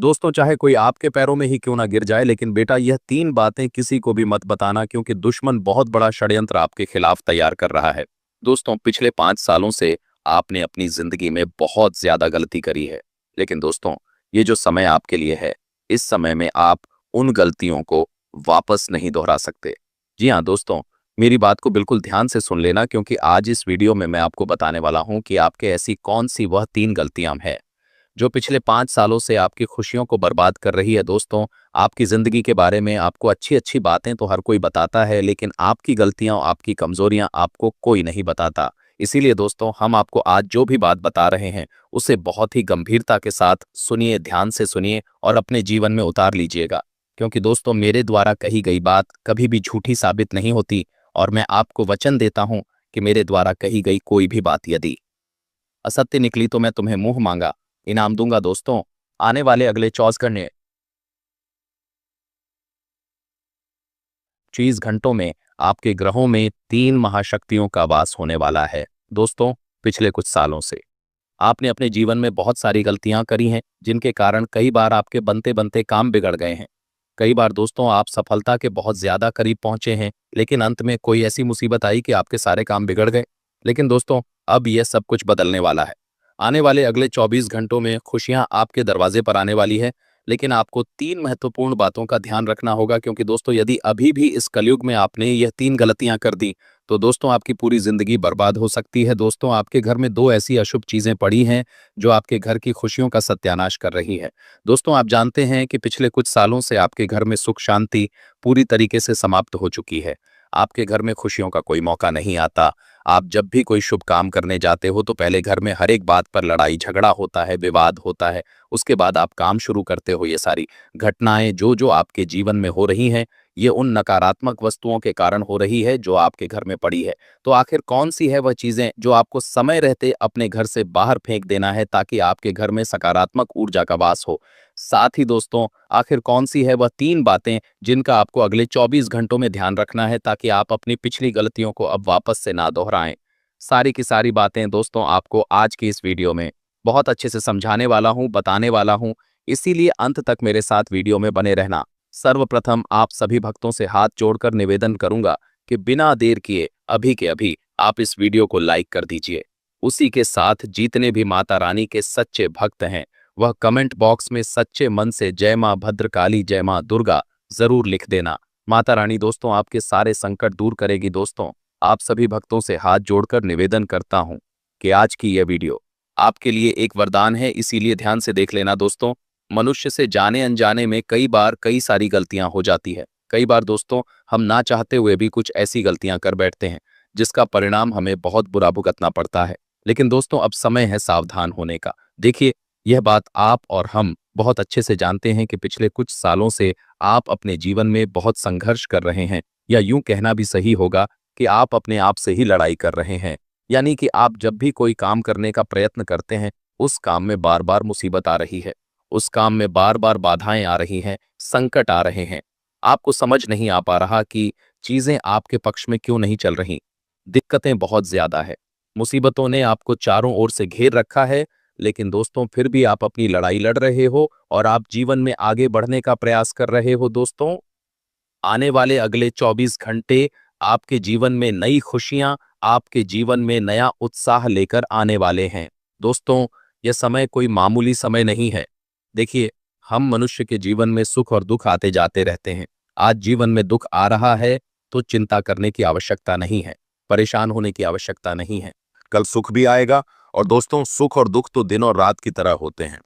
दोस्तों, चाहे कोई आपके पैरों में ही क्यों ना गिर जाए, लेकिन बेटा यह 3 बातें किसी को भी मत बताना, क्योंकि दुश्मन बहुत बड़ा षड्यंत्र आपके खिलाफ तैयार कर रहा है। दोस्तों, पिछले 5 सालों से आपने अपनी जिंदगी में बहुत ज्यादा गलती करी है। लेकिन दोस्तों, ये जो समय आपके लिए है, इस समय में आप उन गलतियों को वापस नहीं दोहरा सकते। जी हाँ दोस्तों, मेरी बात को बिल्कुल ध्यान से सुन लेना, क्योंकि आज इस वीडियो में मैं आपको बताने वाला हूं कि आपके ऐसी कौन सी वह 3 गलतियां हैं जो पिछले 5 सालों से आपकी खुशियों को बर्बाद कर रही है। दोस्तों, आपकी जिंदगी के बारे में आपको अच्छी अच्छी बातें तो हर कोई बताता है, लेकिन आपकी गलतियां, आपकी कमजोरियां आपको कोई नहीं बताता। इसीलिए दोस्तों, हम आपको आज जो भी बात बता रहे हैं उसे बहुत ही गंभीरता के साथ सुनिए, ध्यान से सुनिए और अपने जीवन में उतार लीजिएगा। क्योंकि दोस्तों, मेरे द्वारा कही गई बात कभी भी झूठी साबित नहीं होती, और मैं आपको वचन देता हूं कि मेरे द्वारा कही गई कोई भी बात यदि असत्य निकली तो मैं तुम्हें मुंह मांगा इनाम दूंगा। दोस्तों, आने वाले अगले 24 घंटों में आपके ग्रहों में 3 महाशक्तियों का वास होने वाला है। दोस्तों, पिछले कुछ सालों से आपने अपने जीवन में बहुत सारी गलतियां करी हैं, जिनके कारण कई बार आपके बनते बनते काम बिगड़ गए हैं। कई बार दोस्तों, आप सफलता के बहुत ज्यादा करीब पहुंचे हैं, लेकिन अंत में कोई ऐसी मुसीबत आई कि आपके सारे काम बिगड़ गए। लेकिन दोस्तों, अब यह सब कुछ बदलने वाला है। आने वाले अगले 24 घंटों में खुशियां आपके दरवाजे पर आने वाली है। लेकिन आपको 3 महत्वपूर्ण बातों का ध्यान रखना होगा, क्योंकि दोस्तों, यदि अभी भी इस कलयुग में आपने यह 3 गलतियां कर दी तो दोस्तों, आपकी पूरी जिंदगी बर्बाद हो सकती है। दोस्तों, आपके घर में 2 ऐसी अशुभ चीजें पड़ी हैं जो आपके घर की खुशियों का सत्यानाश कर रही है। दोस्तों, आप जानते हैं कि पिछले कुछ सालों से आपके घर में सुख शांति पूरी तरीके से समाप्त हो चुकी है। आपके घर में खुशियों का कोई मौका नहीं आता। आप जब भी कोई शुभ काम करने जाते हो तो पहले घर में हर एक बात पर लड़ाई झगड़ा होता है, विवाद होता है। उसके बाद आप काम शुरू करते हो। ये सारी घटनाएं जो जो आपके जीवन में हो रही हैं, ये उन नकारात्मक वस्तुओं के कारण हो रही है जो आपके घर में पड़ी है। तो आखिर कौन सी है वह चीजें जो आपको समय रहते अपने घर से बाहर फेंक देना है, ताकि आपके घर में सकारात्मक ऊर्जा का वास हो? साथ ही दोस्तों, आखिर कौन सी है वह 3 बातें जिनका आपको अगले 24 घंटों में ध्यान रखना है, ताकि आप अपनी पिछली गलतियों को अब वापस से ना दोहराएं? सारी की सारी बातें दोस्तों आपको आज की इस वीडियो में बहुत अच्छे से समझाने वाला हूं, बताने वाला हूं। इसीलिए अंत तक मेरे साथ वीडियो में बने रहना। सर्वप्रथम आप सभी भक्तों से हाथ जोड़कर निवेदन करूंगा कि बिना देर किए अभी के अभी आप इस वीडियो को लाइक कर दीजिए। उसी के साथ जितने भी माता रानी के सच्चे भक्त हैं, वह कमेंट बॉक्स में सच्चे मन से जय मां भद्रकाली, जय मां दुर्गा जरूर लिख देना। माता रानी दोस्तों आपके सारे संकट दूर करेगी। दोस्तों, आप सभी भक्तों से हाथ जोड़कर निवेदन करता हूं कि आज की यह वीडियो आपके लिए एक वरदान है, इसीलिए ध्यान से देख लेना। दोस्तों, मनुष्य से जाने अनजाने में कई बार कई सारी गलतियां हो जाती है। कई बार दोस्तों, हम ना चाहते हुए भी कुछ ऐसी गलतियां कर बैठते हैं जिसका परिणाम हमें बहुत बुरा भुगतना पड़ता है। लेकिन दोस्तों, अब समय है सावधान होने का। देखिए, यह बात आप और हम बहुत अच्छे से जानते हैं कि पिछले कुछ सालों से आप अपने जीवन में बहुत संघर्ष कर रहे हैं, या यूं कहना भी सही होगा कि आप अपने आप से ही लड़ाई कर रहे हैं। यानी कि आप जब भी कोई काम करने का प्रयत्न करते हैं, उस काम में बार बार मुसीबत आ रही है, उस काम में बार बार बाधाएं आ रही हैं, संकट आ रहे हैं। आपको समझ नहीं आ पा रहा कि चीजें आपके पक्ष में क्यों नहीं चल रही। दिक्कतें बहुत ज्यादा है, मुसीबतों ने आपको चारों ओर से घेर रखा है। लेकिन दोस्तों, फिर भी आप अपनी लड़ाई लड़ रहे हो और आप जीवन में आगे बढ़ने का प्रयास कर रहे हो। दोस्तों, आने वाले अगले 24 घंटे आपके जीवन में नई खुशियां, आपके जीवन में नया उत्साह लेकर आने वाले हैं। दोस्तों, यह समय कोई मामूली समय नहीं है। देखिए, हम मनुष्य के जीवन में सुख और दुख आते जाते रहते हैं। आज जीवन में दुख आ रहा है तो चिंता करने की आवश्यकता नहीं है, परेशान होने की आवश्यकता नहीं है। कल सुख भी आएगा। और दोस्तों, सुख और दुख तो दिन और रात की तरह होते हैं।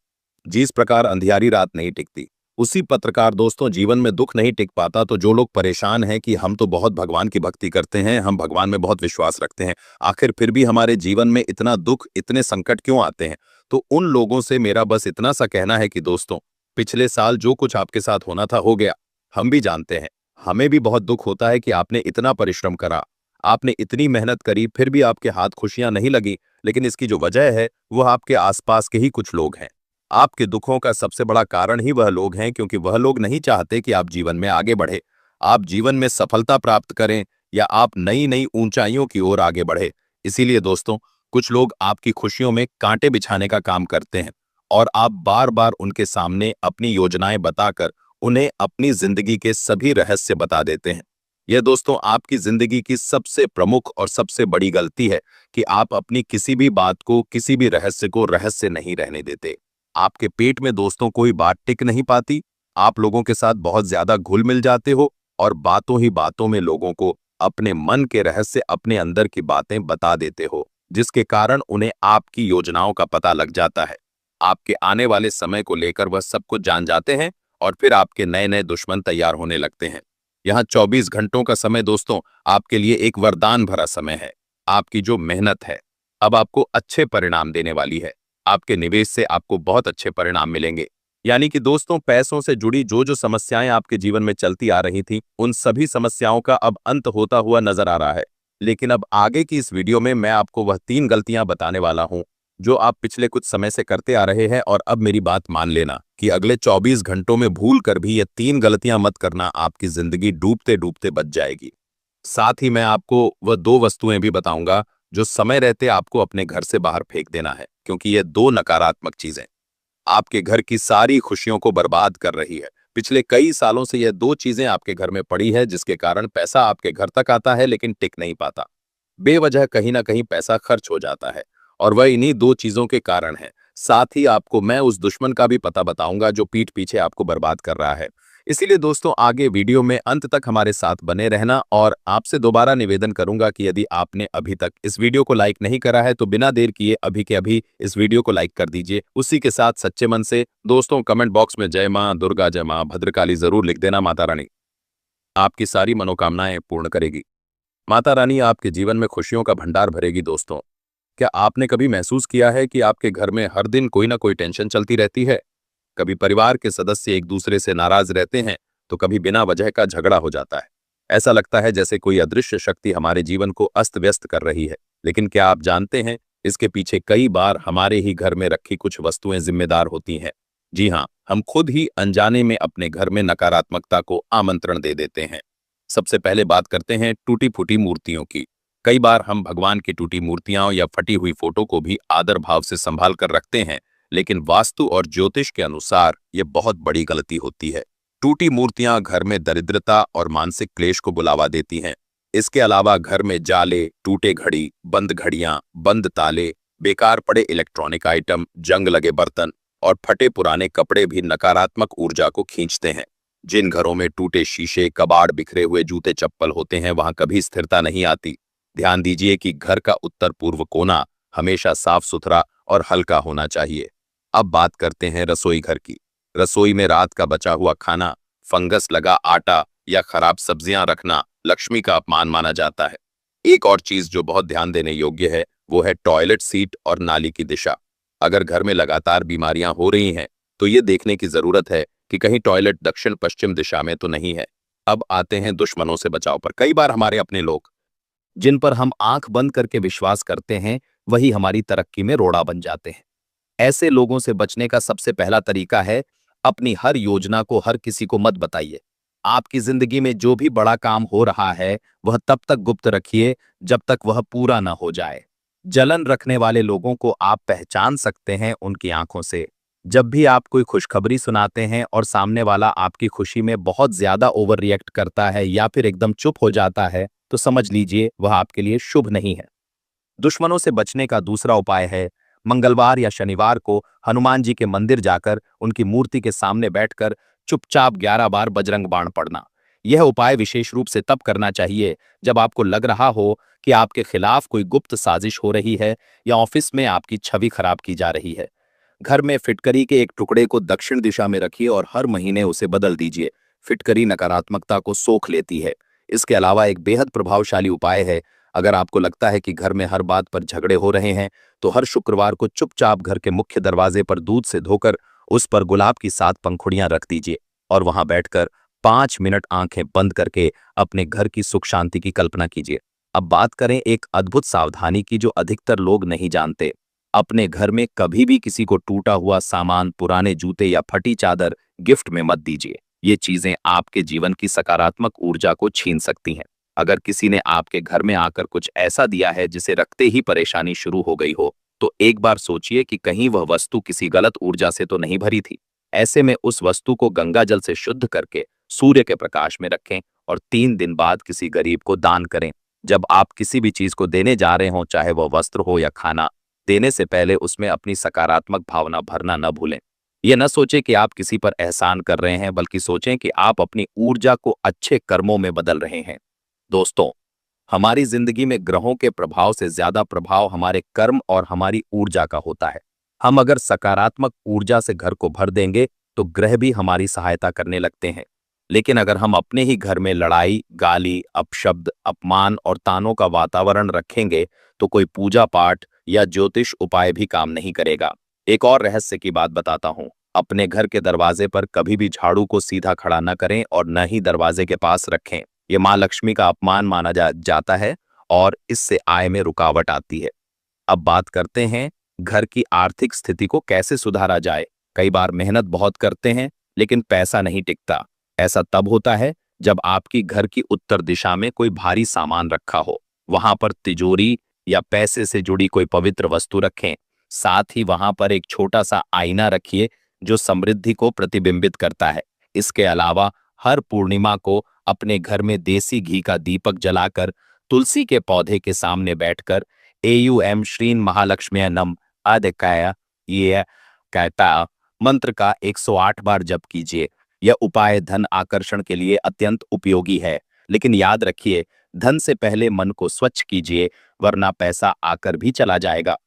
जिस प्रकार अंधियारी रात नहीं टिकती, उसी प्रकार दोस्तों जीवन में दुख नहीं टिक पाता। तो जो लोग परेशान हैं कि हम तो बहुत भगवान की भक्ति करते हैं, हम भगवान में बहुत विश्वास रखते हैं, आखिर फिर भी हमारे जीवन में इतना दुख, इतने संकट क्यों आते हैं? तो उन लोगों से मेरा बस इतना सा कहना है कि दोस्तों, पिछले साल जो कुछ आपके साथ होना था हो गया। हम भी जानते हैं, हमें भी बहुत दुख होता है कि आपने इतना परिश्रम करा, आपने इतनी मेहनत करी, फिर भी आपके हाथ खुशियां नहीं लगी। लेकिन इसकी जो वजह है वह आपके आसपास के ही कुछ लोग हैं। आपके दुखों का सबसे बड़ा कारण ही वह लोग हैं, क्योंकि वह लोग नहीं चाहते कि आप जीवन में आगे बढ़े, आप जीवन में सफलता प्राप्त करें, या आप नई नई ऊंचाइयों की ओर आगे बढ़े। इसीलिए दोस्तों, कुछ लोग आपकी खुशियों में कांटे बिछाने का काम करते हैं, और आप बार बार उनके सामने अपनी योजनाएं बताकर उन्हें अपनी जिंदगी के सभी रहस्य बता देते हैं। यह दोस्तों आपकी जिंदगी की सबसे प्रमुख और सबसे बड़ी गलती है कि आप अपनी किसी भी बात को, किसी भी रहस्य को रहस्य नहीं रहने देते। आपके पेट में दोस्तों कोई बात टिक नहीं पाती। आप लोगों के साथ बहुत ज्यादा घुल मिल जाते हो और बातों ही बातों में लोगों को अपने मन के रहस्य, अपने अंदर की बातें बता देते हो, जिसके कारण उन्हें आपकी योजनाओं का पता लग जाता है। आपके आने वाले समय को लेकर वह सब कुछ जान जाते हैं और फिर आपके नए नए दुश्मन तैयार होने लगते हैं। यहाँ 24 घंटों का समय दोस्तों आपके लिए एक वरदान भरा समय है। आपकी जो मेहनत है अब आपको अच्छे परिणाम देने वाली है। आपके निवेश से आपको बहुत अच्छे परिणाम मिलेंगे। यानी कि दोस्तों पैसों से जुड़ी जो जो समस्याएं आपके जीवन में चलती आ रही थी, उन सभी समस्याओं का अब अंत होता हुआ नजर आ रहा है। लेकिन अब आगे की इस वीडियो में मैं आपको वह 3 गलतियां बताने वाला हूं जो आप पिछले कुछ समय से करते आ रहे हैं, और अब मेरी बात मान लेना कि अगले 24 घंटों में भूल कर भी ये 3 गलतियां मत करना, आपकी जिंदगी डूबते डूबते बच जाएगी। साथ ही मैं आपको वह 2 वस्तुएं भी बताऊंगा जो समय रहते आपको अपने घर से बाहर फेंक देना है, क्योंकि ये 2 नकारात्मक चीजें आपके घर की सारी खुशियों को बर्बाद कर रही है। पिछले कई सालों से यह 2 चीजें आपके घर में पड़ी है, जिसके कारण पैसा आपके घर तक आता है लेकिन टिक नहीं पाता। बेवजह कहीं ना कहीं पैसा खर्च हो जाता है और वह इन्हीं 2 चीजों के कारण है। साथ ही आपको मैं उस दुश्मन का भी पता बताऊंगा जो पीठ पीछे आपको बर्बाद कर रहा है। इसीलिए दोस्तों आगे वीडियो में अंत तक हमारे साथ बने रहना, और आपसे दोबारा निवेदन करूंगा कि यदि आपने अभी तक इस वीडियो को लाइक नहीं करा है तो बिना देर किए अभी के अभी इस वीडियो को लाइक कर दीजिए। उसी के साथ सच्चे मन से दोस्तों कमेंट बॉक्स में जय मां दुर्गा, जय मां भद्रकाली जरूर लिख देना। माता रानी आपकी सारी मनोकामनाएं पूर्ण करेगी। माता रानी आपके जीवन में खुशियों का भंडार भरेगी। दोस्तों क्या आपने कभी महसूस किया है कि आपके घर में हर दिन कोई ना कोई टेंशन चलती रहती है? कभी परिवार के सदस्य एक दूसरे से नाराज रहते हैं, तो कभी बिना वजह का झगड़ा हो जाता है। ऐसा लगता है जैसे कोई अदृश्य शक्ति हमारे जीवन को अस्त व्यस्त कर रही है। लेकिन क्या आप जानते हैं, इसके पीछे कई बार हमारे ही घर में रखी कुछ वस्तुएं जिम्मेदार होती हैं। जी हाँ, हम खुद ही अनजाने में अपने घर में नकारात्मकता को आमंत्रण दे देते हैं। सबसे पहले बात करते हैं टूटी फूटी मूर्तियों की। कई बार हम भगवान की टूटी मूर्तियां या फटी हुई फोटो को भी आदर भाव से संभाल कर रखते हैं, लेकिन वास्तु और ज्योतिष के अनुसार यह बहुत बड़ी गलती होती है। टूटी मूर्तियां घर में दरिद्रता और मानसिक क्लेश को बुलावा देती हैं। इसके अलावा घर में जाले, टूटे घड़ी, बंद घड़ियां, बंद ताले, बेकार पड़े इलेक्ट्रॉनिक आइटम, जंग लगे बर्तन और फटे पुराने कपड़े भी नकारात्मक ऊर्जा को खींचते हैं। जिन घरों में टूटे शीशे, कबाड़, बिखरे हुए जूते चप्पल होते हैं, वहां कभी स्थिरता नहीं आती। ध्यान दीजिए कि घर का उत्तर पूर्व कोना हमेशा साफ सुथरा और हल्का होना चाहिए। अब बात करते हैं रसोई घर की। रसोई में रात का बचा हुआ खाना, फंगस लगा आटा या खराब सब्जियां रखना लक्ष्मी का अपमान माना जाता है। एक और चीज जो बहुत ध्यान देने योग्य है वो है टॉयलेट सीट और नाली की दिशा। अगर घर में लगातार बीमारियां हो रही हैं तो ये देखने की जरूरत है कि कहीं टॉयलेट दक्षिण पश्चिम दिशा में तो नहीं है। अब आते हैं दुश्मनों से बचाव पर। कई बार हमारे अपने लोग जिन पर हम आंख बंद करके विश्वास करते हैं, वही हमारी तरक्की में रोड़ा बन जाते हैं। ऐसे लोगों से बचने का सबसे पहला तरीका है अपनी हर योजना को हर किसी को मत बताइए। आपकी जिंदगी में जो भी बड़ा काम हो रहा है वह तब तक गुप्त रखिए जब तक वह पूरा ना हो जाए। जलन रखने वाले लोगों को आप पहचान सकते हैं उनकी आंखों से। जब भी आप कोई खुशखबरी सुनाते हैं और सामने वाला आपकी खुशी में बहुत ज्यादा ओवर रिएक्ट करता है या फिर एकदम चुप हो जाता है, तो समझ लीजिए वह आपके लिए शुभ नहीं है। दुश्मनों से बचने का दूसरा उपाय है मंगलवार या शनिवार को हनुमान जी के मंदिर जाकर उनकी मूर्ति के सामने बैठकर चुपचाप 11 बार बजरंग बाण पढ़ना। यह उपाय विशेष रूप से तब करना चाहिए जब आपको लग रहा हो कि आपके खिलाफ कोई गुप्त साजिश हो रही है या ऑफिस में आपकी छवि खराब की जा रही है। घर में फिटकरी के एक टुकड़े को दक्षिण दिशा में रखिए और हर महीने उसे बदल दीजिए। फिटकरी नकारात्मकता को सोख लेती है। इसके अलावा एक बेहद प्रभावशाली उपाय है, अगर आपको लगता है कि घर में हर बात पर झगड़े हो रहे हैं तो हर शुक्रवार को चुपचाप घर के मुख्य दरवाजे पर दूध से धोकर उस पर गुलाब की 7 पंखुड़ियां रख दीजिए और वहां बैठकर 5 मिनट आंखें बंद करके अपने घर की सुख शांति की कल्पना कीजिए। अब बात करें एक अद्भुत सावधानी की जो अधिकतर लोग नहीं जानते। अपने घर में कभी भी किसी को टूटा हुआ सामान, पुराने जूते या फटी चादर गिफ्ट में मत दीजिए। ये चीजें आपके जीवन की सकारात्मक ऊर्जा को छीन सकती हैं। अगर किसी ने आपके घर में आकर कुछ ऐसा दिया है जिसे रखते ही परेशानी शुरू हो गई हो, तो एक बार सोचिए कि कहीं वह वस्तु किसी गलत ऊर्जा से तो नहीं भरी थी। ऐसे में उस वस्तु को गंगा जल से शुद्ध करके सूर्य के प्रकाश में रखें और 3 दिन बाद किसी गरीब को दान करें। जब आप किसी भी चीज को देने जा रहे हो, चाहे वह वस्त्र हो या खाना, देने से पहले उसमें अपनी सकारात्मक भावना भरना न भूलें। ये न सोचें कि आप किसी पर एहसान कर रहे हैं, बल्कि सोचें कि आप अपनी ऊर्जा को अच्छे कर्मों में बदल रहे हैं। दोस्तों, हमारी जिंदगी में ग्रहों के प्रभाव से ज्यादा प्रभाव हमारे कर्म और हमारी ऊर्जा का होता है। हम अगर सकारात्मक ऊर्जा से घर को भर देंगे तो ग्रह भी हमारी सहायता करने लगते हैं। लेकिन अगर हम अपने ही घर में लड़ाई, गाली, अपशब्द, अपमान और तानों का वातावरण रखेंगे तो कोई पूजा पाठ या ज्योतिष उपाय भी काम नहीं करेगा। एक और रहस्य की बात बताता हूं। अपने घर के दरवाजे पर कभी भी झाड़ू को सीधा खड़ा न करें और न ही दरवाजे के पास रखें। ये मां लक्ष्मी का अपमान माना जाता है और इससे आय में रुकावट आती है। अब बात करते हैं घर की आर्थिक स्थिति को कैसे सुधारा जाए। कई बार मेहनत बहुत करते हैं लेकिन पैसा नहीं टिकता। ऐसा तब होता है जब आपकी घर की उत्तर दिशा में कोई भारी सामान रखा हो। वहां पर तिजोरी या पैसे से जुड़ी कोई पवित्र वस्तु रखें। साथ ही वहां पर एक छोटा सा आईना रखिए जो समृद्धि को प्रतिबिंबित करता है। इसके अलावा हर पूर्णिमा को अपने घर में देसी घी का दीपक जलाकर तुलसी के पौधे के सामने बैठकर एयूएम श्रीन महालक्ष्मी नम आदिकाय ये कहता मंत्र का 108 बार जप कीजिए। यह उपाय धन आकर्षण के लिए अत्यंत उपयोगी है। लेकिन याद रखिए, धन से पहले मन को स्वच्छ कीजिए, वरना पैसा आकर भी चला जाएगा।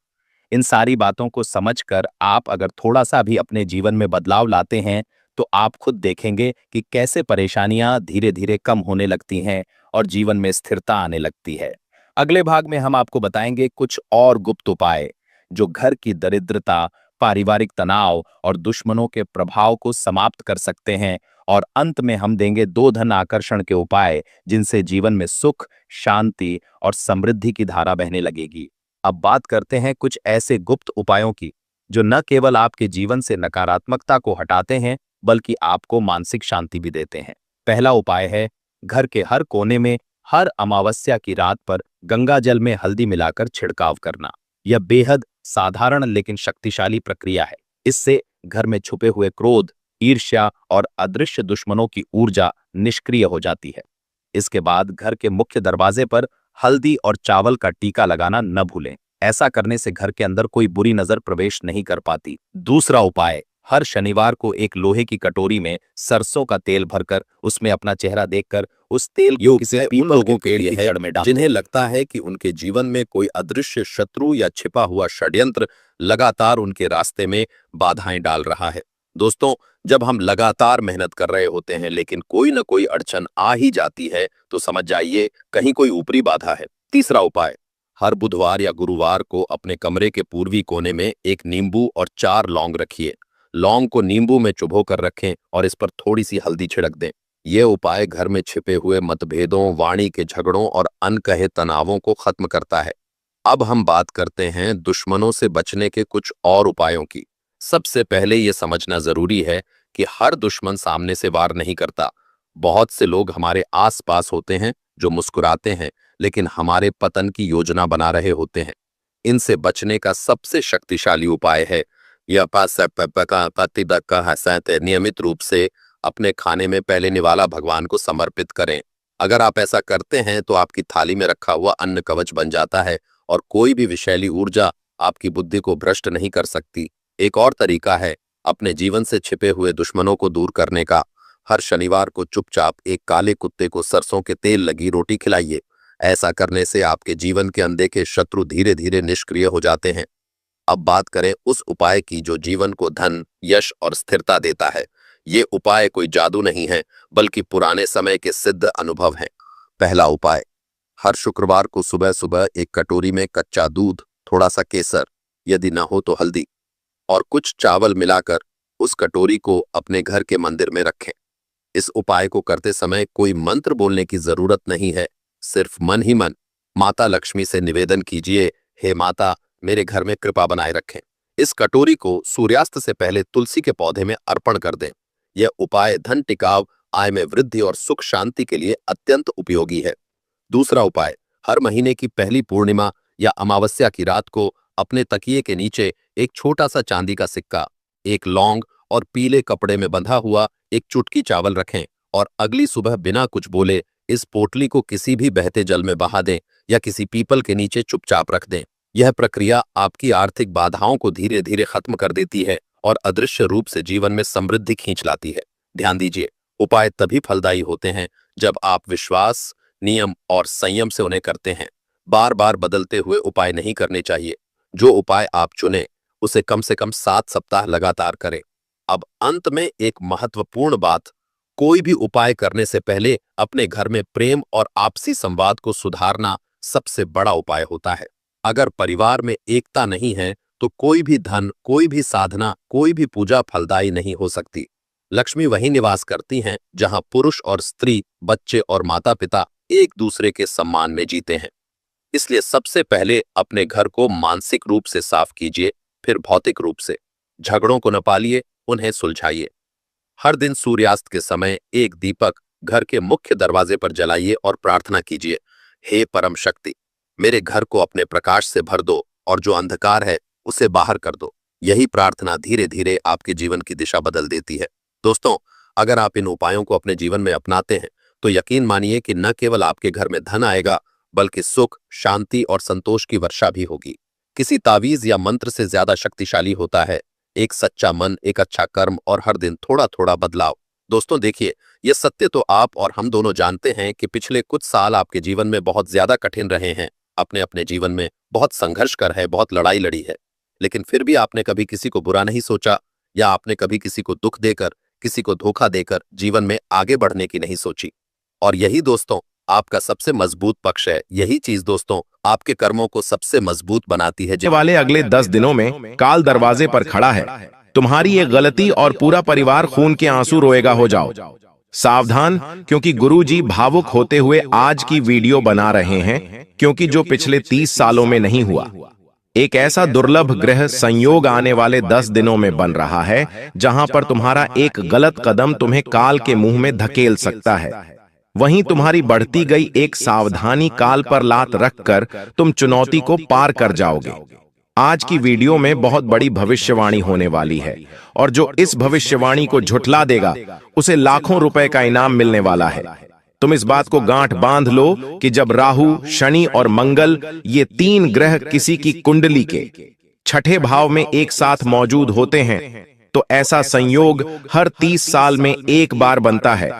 इन सारी बातों को समझकर आप अगर थोड़ा सा भी अपने जीवन में बदलाव लाते हैं तो आप खुद देखेंगे कि कैसे परेशानियां धीरे धीरे कम होने लगती हैं और जीवन में स्थिरता आने लगती है। अगले भाग में हम आपको बताएंगे कुछ और गुप्त उपाय जो घर की दरिद्रता, पारिवारिक तनाव और दुश्मनों के प्रभाव को समाप्त कर सकते हैं। और अंत में हम देंगे 2 धन आकर्षण के उपाय जिनसे जीवन में सुख, शांति और समृद्धि की धारा बहने लगेगी। अब बात करते हैं कुछ ऐसे गुप्त उपायों की जो न केवल आपके जीवन से नकारात्मकता को हटाते हैं बल्कि आपको मानसिक शांति भी देते हैं। पहला उपाय है घर के हर कोने में हर अमावस्या की रात पर गंगा जल में हल्दी मिलाकर छिड़काव करना। यह बेहद साधारण लेकिन शक्तिशाली प्रक्रिया है। इससे घर में छुपे हुए क्रोध, ईर्ष्या और अदृश्य दुश्मनों की ऊर्जा निष्क्रिय हो जाती है। इसके बाद घर के मुख्य दरवाजे पर हल्दी और चावल का टीका लगाना न भूलें। ऐसा करने से घर के अंदर कोई बुरी नजर प्रवेश नहीं कर पाती। दूसरा उपाय, हर शनिवार को एक लोहे की कटोरी में सरसों का तेल भरकर उसमें अपना चेहरा देखकर उस तेल योग से उन लोगों के लिए है जिन्हें लगता है कि उनके जीवन में कोई अदृश्य शत्रु या छिपा हुआ षड्यंत्र लगातार उनके रास्ते में बाधाएं डाल रहा है। दोस्तों, जब हम लगातार मेहनत कर रहे होते हैं लेकिन कोई ना कोई अड़चन आ ही जाती है तो समझ जाइए कहीं कोई ऊपरी बाधा है। तीसरा उपाय, हर बुधवार या गुरुवार को अपने कमरे के पूर्वी कोने में एक नींबू और 4 लौंग रखिए। लौंग को नींबू में चुभो कर रखें और इस पर थोड़ी सी हल्दी छिड़क दें। यह उपाय घर में छिपे हुए मतभेदों, वाणी के झगड़ों और अनकहे तनावों को खत्म करता है। अब हम बात करते हैं दुश्मनों से बचने के कुछ और उपायों की। सबसे पहले यह समझना जरूरी है कि हर दुश्मन सामने से वार नहीं करता। बहुत से लोग हमारे आसपास होते हैं जो मुस्कुराते हैं लेकिन हमारे पतन की योजना बना रहे होते हैं। इनसे बचने का सबसे शक्तिशाली उपाय है नियमित रूप से अपने खाने में पहले निवाला भगवान को समर्पित करें। अगर आप ऐसा करते हैं तो आपकी थाली में रखा हुआ अन्न कवच बन जाता है और कोई भी विषैली ऊर्जा आपकी बुद्धि को भ्रष्ट नहीं कर सकती। एक और तरीका है अपने जीवन से छिपे हुए दुश्मनों को दूर करने का। हर शनिवार को चुपचाप एक काले कुत्ते को सरसों के तेल लगी रोटी खिलाइए। ऐसा करने से आपके जीवन के अनदेखे शत्रु धीरे धीरे निष्क्रिय हो जाते हैं। अब बात करें उस उपाय की जो जीवन को धन, यश और स्थिरता देता है। ये उपाय कोई जादू नहीं है बल्कि पुराने समय के सिद्ध अनुभव हैं। पहला उपाय, हर शुक्रवार को सुबह सुबह एक कटोरी में कच्चा दूध, थोड़ा सा केसर, यदि ना हो तो हल्दी और कुछ चावल मिलाकर उस कटोरी को अपने घर के मंदिर में रखें। इस उपाय को करते समय कोई मंत्र बोलने की जरूरत नहीं है, सिर्फ मन ही मन माता लक्ष्मी से निवेदन कीजिए, हे माता मेरे घर में कृपा बनाए रखें। इस कटोरी को सूर्यास्त से पहले तुलसी के पौधे में अर्पण कर दें। यह उपाय धन टिकाव, आय में वृद्धि और सुख शांति के लिए अत्यंत उपयोगी है। दूसरा उपाय, हर महीने की पहली पूर्णिमा या अमावस्या की रात को अपने तकिए के नीचे एक छोटा सा चांदी का सिक्का, एक लौंग और पीले कपड़े में बंधा हुआ एक चुटकी चावल रखें और अगली सुबह बिना कुछ बोले इस पोटली को किसी भी बहते जल में बहा दें या किसी पीपल के नीचे चुपचाप रख दें। यह प्रक्रिया आपकी आर्थिक बाधाओं को धीरे धीरे खत्म कर देती है और अदृश्य रूप से जीवन में समृद्धि खींच लाती है। ध्यान दीजिए, उपाय तभी फलदायी होते हैं जब आप विश्वास, नियम और संयम से उन्हें करते हैं। बार बार बदलते हुए उपाय नहीं करने चाहिए। जो उपाय आप चुने उसे कम से कम 7 सप्ताह लगातार करें। अब अंत में एक महत्वपूर्ण बात, कोई भी उपाय करने से पहले अपने घर में प्रेम और आपसी संवाद को सुधारना सबसे बड़ा उपाय होता है। अगर परिवार में एकता नहीं है तो कोई भी धन, कोई भी साधना, कोई भी पूजा फलदायी नहीं हो सकती। लक्ष्मी वहीं निवास करती हैं जहां पुरुष और स्त्री, बच्चे और माता पिता एक दूसरे के सम्मान में जीते हैं। इसलिए सबसे पहले अपने घर को मानसिक रूप से साफ कीजिए, फिर भौतिक रूप से। झगड़ों को न पालिए, उन्हें सुलझाइए। हर दिन सूर्यास्त के समय एक दीपक घर के मुख्य दरवाजे पर जलाइए और प्रार्थना कीजिए, हे परम शक्ति, मेरे घर को अपने प्रकाश से भर दो और जो अंधकार है उसे बाहर कर दो। यही प्रार्थना धीरे धीरे आपके जीवन की दिशा बदल देती है। दोस्तों, अगर आप इन उपायों को अपने जीवन में अपनाते हैं तो यकीन मानिए कि न केवल आपके घर में धन आएगा, बल्कि सुख, शांति और संतोष की वर्षा भी होगी। किसी तावीज या मंत्र से ज्यादा शक्तिशाली होता है एक सच्चा मन, एक अच्छा कर्म और हर दिन थोड़ा थोड़ा बदलाव। दोस्तों देखिए, यह सत्य तो आप और हम दोनों जानते हैं कि पिछले कुछ साल आपके जीवन में बहुत ज्यादा कठिन रहे हैं। अपने अपने जीवन में बहुत संघर्ष कर है, बहुत लड़ाई लड़ी है, लेकिन फिर भी आपने कभी किसी को बुरा नहीं सोचा या आपने कभी किसी को दुख देकर, किसी को धोखा देकर जीवन में आगे बढ़ने की नहीं सोची। और यही दोस्तों आपका सबसे मजबूत पक्ष है। यही चीज दोस्तों आपके कर्मों को सबसे मजबूत बनाती है। वाले अगले 10 दिनों में काल दरवाजे पर खड़ा है। तुम्हारी एक गलती और पूरा परिवार खून के आंसू रोएगा। हो जाओ सावधान, क्योंकि गुरुजी भावुक होते हुए आज की वीडियो बना रहे हैं, क्योंकि जो पिछले 30 सालों में नहीं हुआ। एक ऐसा दुर्लभ ग्रह संयोग आने वाले 10 दिनों में बन रहा है जहां पर तुम्हारा एक गलत कदम तुम्हें काल के मुंह में धकेल सकता है। वहीं तुम्हारी बढ़ती गई एक सावधानी काल पर लात रखकर तुम चुनौती को पार कर जाओगे। आज की वीडियो में बहुत बड़ी भविष्यवाणी होने वाली है और जो इस भविष्यवाणी को झुठला देगा उसे लाखों रुपए का इनाम मिलने वाला है। तुम इस बात को गांठ बांध लो कि जब राहु, शनि और मंगल, ये 3 ग्रह किसी की कुंडली के 6ठे भाव में एक साथ मौजूद होते हैं तो ऐसा संयोग हर 30 साल में एक बार बनता है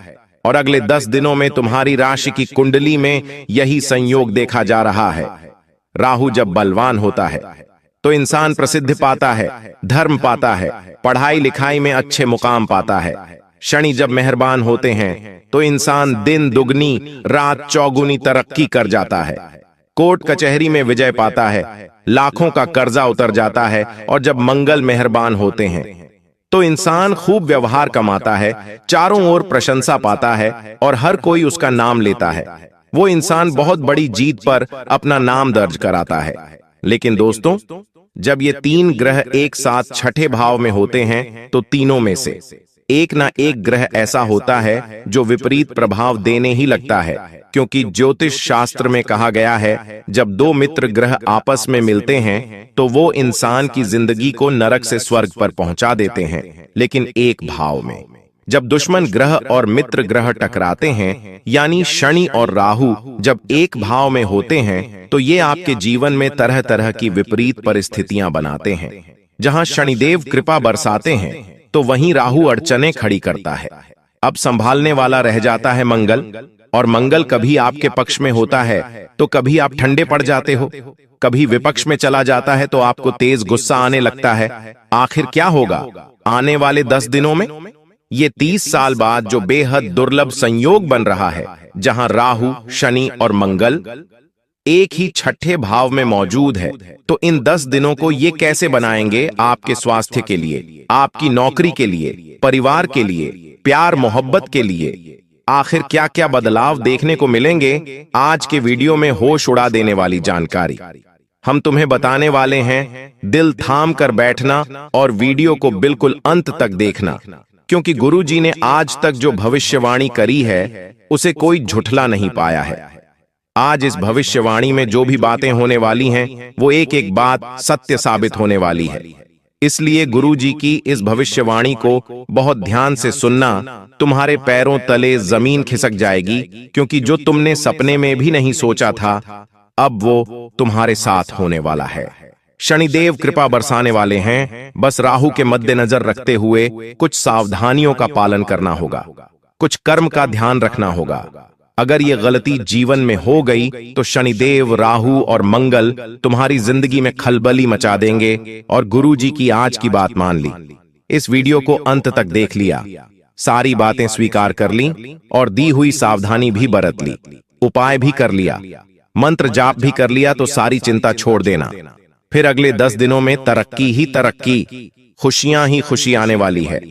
और अगले 10 दिनों में तुम्हारी राशि की कुंडली में यही संयोग देखा जा रहा है। राहु जब बलवान होता है तो इंसान प्रसिद्धि पाता है, धर्म पाता है, पढ़ाई लिखाई में अच्छे मुकाम पाता है। शनि जब मेहरबान होते हैं तो इंसान दिन दुगनी रात चौगुनी तरक्की कर जाता है, कोर्ट कचहरी में विजय पाता है, लाखों का कर्जा उतर जाता है। और जब मंगल मेहरबान होते हैं तो इंसान खूब व्यवहार कमाता है, चारों ओर प्रशंसा पाता है और हर कोई उसका नाम लेता है। वो इंसान बहुत बड़ी जीत पर अपना नाम दर्ज कराता है। लेकिन दोस्तों, जब ये 3 ग्रह एक साथ 6ठे भाव में होते हैं तो तीनों में से एक ना एक ग्रह ऐसा होता है जो विपरीत प्रभाव देने ही लगता है, क्योंकि ज्योतिष शास्त्र में कहा गया है जब 2 मित्र ग्रह आपस में मिलते हैं तो वो इंसान की जिंदगी को नरक से स्वर्ग पर पहुंचा देते हैं। लेकिन एक भाव में जब दुश्मन ग्रह और मित्र ग्रह टकराते हैं, यानी शनि और राहु जब एक भाव में होते हैं तो ये आपके जीवन में तरह तरह की विपरीत परिस्थितियां बनाते हैं। जहां शनिदेव कृपा बरसाते हैं तो वहीं राहु अड़चने खड़ी करता है। अब संभालने वाला रह जाता है मंगल, और मंगल कभी आपके पक्ष में होता है तो कभी आप ठंडे पड़ जाते हो, कभी विपक्ष में चला जाता है तो आपको तेज गुस्सा आने लगता है। आखिर क्या होगा आने वाले 10 दिनों में? ये 30 साल बाद जो बेहद दुर्लभ संयोग बन रहा है, जहां राहु, शनि और मंगल एक ही 6ठे भाव में मौजूद है, तो इन 10 दिनों को ये कैसे बनाएंगे आपके स्वास्थ्य के लिए, आपकी नौकरी के लिए, परिवार के लिए, प्यार मोहब्बत के लिए? आखिर क्या क्या बदलाव देखने को मिलेंगे? आज के वीडियो में होश उड़ा देने वाली जानकारी हम तुम्हें बताने वाले हैं। दिल थाम कर बैठना और वीडियो को बिल्कुल अंत तक देखना, क्योंकि गुरुजी ने आज तक जो भविष्यवाणी करी है उसे कोई झुठला नहीं पाया है। आज इस भविष्यवाणी में जो भी बातें होने वाली हैं वो एक एक बात सत्य साबित होने वाली है। इसलिए गुरु जी की इस भविष्यवाणी को बहुत ध्यान से सुनना। तुम्हारे पैरों तले जमीन खिसक जाएगी, क्योंकि जो तुमने सपने में भी नहीं सोचा था अब वो तुम्हारे साथ होने वाला है। शनिदेव कृपा बरसाने वाले हैं। बस राहु के मद्देनजर रखते हुए कुछ सावधानियों का पालन करना होगा, कुछ कर्म का ध्यान रखना होगा। अगर ये गलती जीवन में हो गई तो शनिदेव, राहु और मंगल तुम्हारी जिंदगी में खलबली मचा देंगे। और गुरु जी की आज की बात मान ली, इस वीडियो को अंत तक देख लिया, सारी बातें स्वीकार कर ली और दी हुई सावधानी भी बरत ली, उपाय भी कर लिया, मंत्र जाप भी कर लिया, तो सारी चिंता छोड़ देना। फिर अगले 10 दिनों में तरक्की ही तरक्की, खुशियां ही खुशी आने वाली है।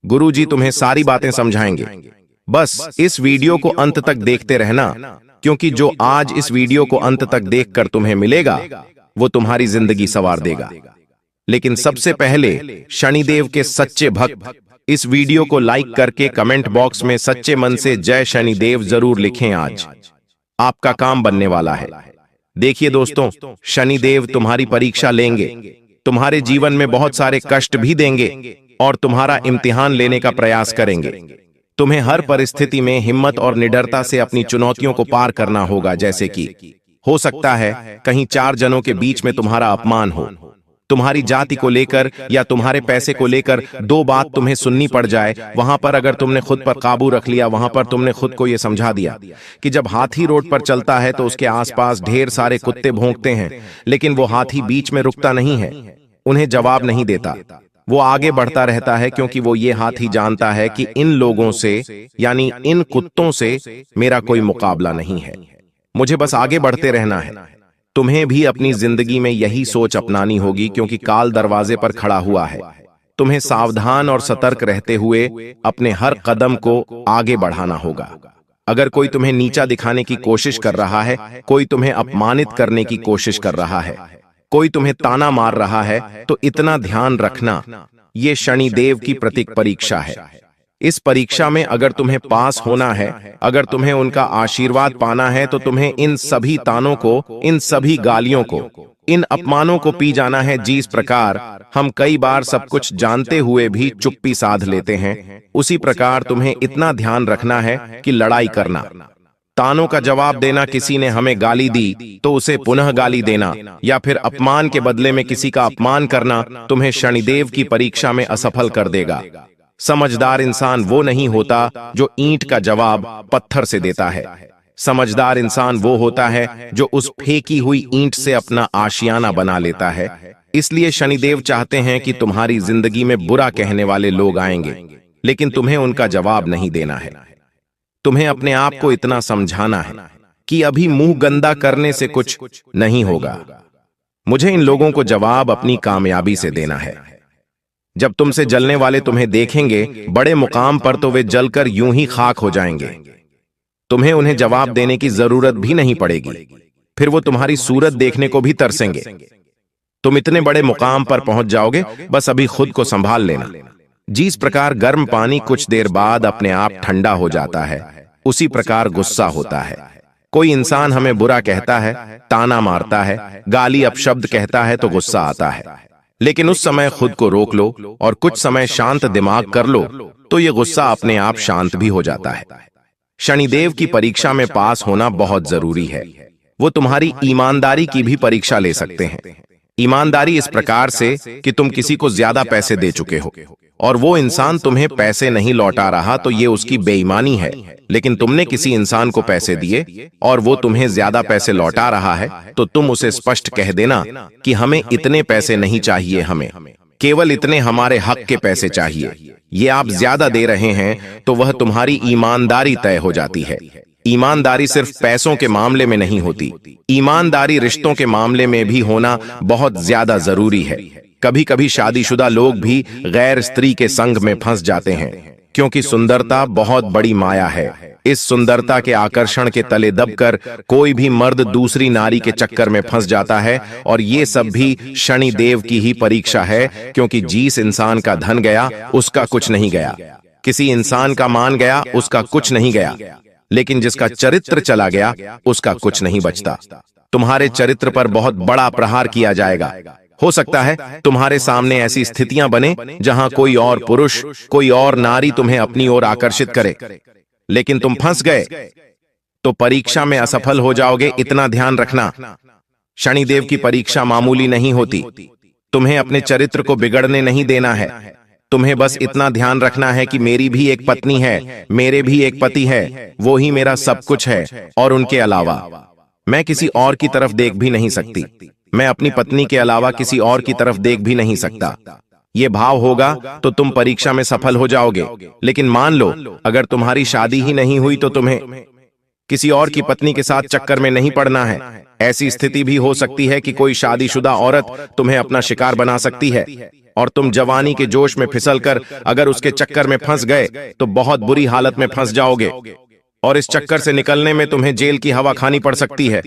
गुरु जी तुम्हें सारी बातें समझाएंगे। बस इस वीडियो को अंत तक देखते रहना, क्योंकि जो आज इस वीडियो को अंत तक देखकर तुम्हें मिलेगा वो तुम्हारी जिंदगी संवार देगा। लेकिन सबसे पहले शनिदेव के सच्चे भक्त इस वीडियो को लाइक करके कमेंट बॉक्स में सच्चे मन से जय शनिदेव जरूर लिखें। आज आपका काम बनने वाला है। देखिए दोस्तों, शनिदेव तुम्हारी परीक्षा लेंगे, तुम्हारे जीवन में बहुत सारे कष्ट भी देंगे और तुम्हारा इम्तिहान लेने का प्रयास करेंगे। तुम्हें हर परिस्थिति में हिम्मत और निडरता से अपनी चुनौतियों को पार करना होगा। जैसे कि हो सकता है कहीं 4 जनों के बीच में तुम्हारा अपमान हो, तुम्हारी जाति को लेकर या तुम्हारे पैसे को लेकर 2 बात तुम्हें सुननी पड़ जाए। वहां पर अगर तुमने खुद पर काबू रख लिया, वहां पर तुमने खुद को यह समझा दिया कि जब हाथी रोड पर चलता है तो उसके आसपास ढेर सारे कुत्ते भौंकते हैं, लेकिन वो हाथी बीच में रुकता नहीं है, उन्हें जवाब नहीं देता, वो आगे बढ़ता रहता है, क्योंकि वो ये हाथी जानता है कि इन लोगों से यानी इन कुत्तों से मेरा कोई मुकाबला नहीं है, मुझे बस आगे बढ़ते रहना है। तुम्हें भी अपनी जिंदगी में यही सोच अपनानी होगी, क्योंकि काल दरवाजे पर खड़ा हुआ है। तुम्हें सावधान और सतर्क रहते हुए अपने हर कदम को आगे बढ़ाना होगा। अगर कोई तुम्हें नीचा दिखाने की कोशिश कर रहा है, कोई तुम्हें अपमानित करने की कोशिश कर रहा है, कोई तुम्हें ताना मार रहा है, तो इतना ध्यान रखना, ये शनिदेव की परीक्षा है। इस परीक्षा में अगर तुम्हें पास होना है, अगर तुम्हें उनका आशीर्वाद पाना है, तो तुम्हें इन सभी तानों को, इन सभी गालियों को, इन अपमानों को पी जाना है। जिस प्रकार हम कई बार सब कुछ जानते हुए भी चुप्पी साध लेते हैं, उसी प्रकार तुम्हें इतना ध्यान रखना है कि लड़ाई करना, तानों का जवाब देना। किसी ने हमें गाली दी तो उसे पुनः गाली देना, या फिर अपमान के बदले में किसी का अपमान करना तुम्हें शनिदेव की परीक्षा में असफल कर देगा। समझदार इंसान वो नहीं होता जो ईंट का जवाब पत्थर से देता है। समझदार इंसान वो होता है जो उस फेंकी हुई ईंट से अपना आशियाना बना लेता है। इसलिए शनिदेव चाहते हैं कि तुम्हारी जिंदगी में बुरा कहने वाले लोग आएंगे, लेकिन तुम्हें उनका जवाब नहीं देना है। तुम्हें अपने आप को इतना समझाना है कि अभी मुंह गंदा करने से कुछ नहीं होगा, मुझे इन लोगों को जवाब अपनी कामयाबी से देना है। जब तुमसे जलने वाले तुम्हें देखेंगे बड़े मुकाम पर, तो वे जलकर यूं ही खाक हो जाएंगे। तुम्हें उन्हें जवाब देने की जरूरत भी नहीं पड़ेगी, फिर वो तुम्हारी सूरत देखने को भी तरसेंगे। तुम इतने बड़े मुकाम पर पहुंच जाओगे, बस अभी खुद को संभाल लेना। जिस प्रकार गर्म पानी कुछ देर बाद अपने आप ठंडा हो जाता है, उसी प्रकार गुस्सा होता है। कोई इंसान हमें बुरा कहता है, ताना मारता है, गाली अपशब्द कहता है, तो गुस्सा आता है, लेकिन उस समय खुद को रोक लो और कुछ समय शांत दिमाग कर लो, तो ये गुस्सा अपने आप शांत भी हो जाता है। शनिदेव की परीक्षा में पास होना बहुत जरूरी है। वो तुम्हारी ईमानदारी की भी परीक्षा ले सकते हैं। ईमानदारी इस प्रकार से कि तुम किसी को ज्यादा पैसे दे चुके हो और वो इंसान तुम्हें पैसे नहीं लौटा रहा, तो ये उसकी बेईमानी है। लेकिन तुमने किसी इंसान को पैसे दिए और वो तुम्हें ज्यादा पैसे लौटा रहा है, तो तुम उसे स्पष्ट कह देना कि हमें इतने पैसे नहीं चाहिए, हमें केवल इतने हमारे हक के पैसे चाहिए। ये आप ज्यादा दे रहे हैं, तो वह तुम्हारी ईमानदारी तय हो जाती है। ईमानदारी सिर्फ पैसों के मामले में नहीं होती, ईमानदारी रिश्तों के मामले में भी होना बहुत ज्यादा जरूरी है। कभी कभी शादीशुदा लोग भी गैर स्त्री के संग में फंस जाते हैं, क्योंकि सुंदरता बहुत बड़ी माया है। इस सुंदरता के आकर्षण के तले दबकर कोई भी मर्द दूसरी नारी के चक्कर में फंस जाता है, और ये सब भी शनिदेव की ही परीक्षा है, क्योंकि जिस इंसान का धन गया उसका कुछ नहीं गया, किसी इंसान का मान गया उसका कुछ नहीं गया, लेकिन जिसका चरित्र चला गया उसका कुछ नहीं बचता। तुम्हारे चरित्र पर बहुत बड़ा प्रहार किया जाएगा। हो सकता है तुम्हारे सामने ऐसी स्थितियां बने जहां कोई और पुरुष, कोई और नारी तुम्हें अपनी ओर आकर्षित करे, लेकिन तुम फंस गए तो परीक्षा में असफल हो जाओगे। इतना ध्यान रखना, शनिदेव की परीक्षा मामूली नहीं होती। तुम्हें अपने चरित्र को बिगड़ने नहीं देना है। तुम्हें बस इतना ध्यान रखना है कि मेरी भी एक पत्नी है, मेरे भी एक पति है, वो ही मेरा सब कुछ है, और उनके अलावा मैं किसी और की तरफ देख भी नहीं सकती। मैं अपनी पत्नी के अलावा किसी और की तरफ देख भी नहीं सकता। ये भाव होगा तो तुम परीक्षा में सफल हो जाओगे। लेकिन मान लो अगर तुम्हारी शादी ही नहीं हुई तो तुम्हें किसी और की पत्नी के साथ चक्कर में नहीं पड़ना है। ऐसी स्थिति भी हो सकती है कि कोई शादीशुदा औरत तुम्हें अपना शिकार बना सकती है और तुम जवानी के जोश में फिसलकर अगर उसके चक्कर में फंस गए तो बहुत बुरी हालत में फंस जाओगे और इस चक्कर से निकलने में तुम्हें जेल की हवा खानी पड़ सकती है।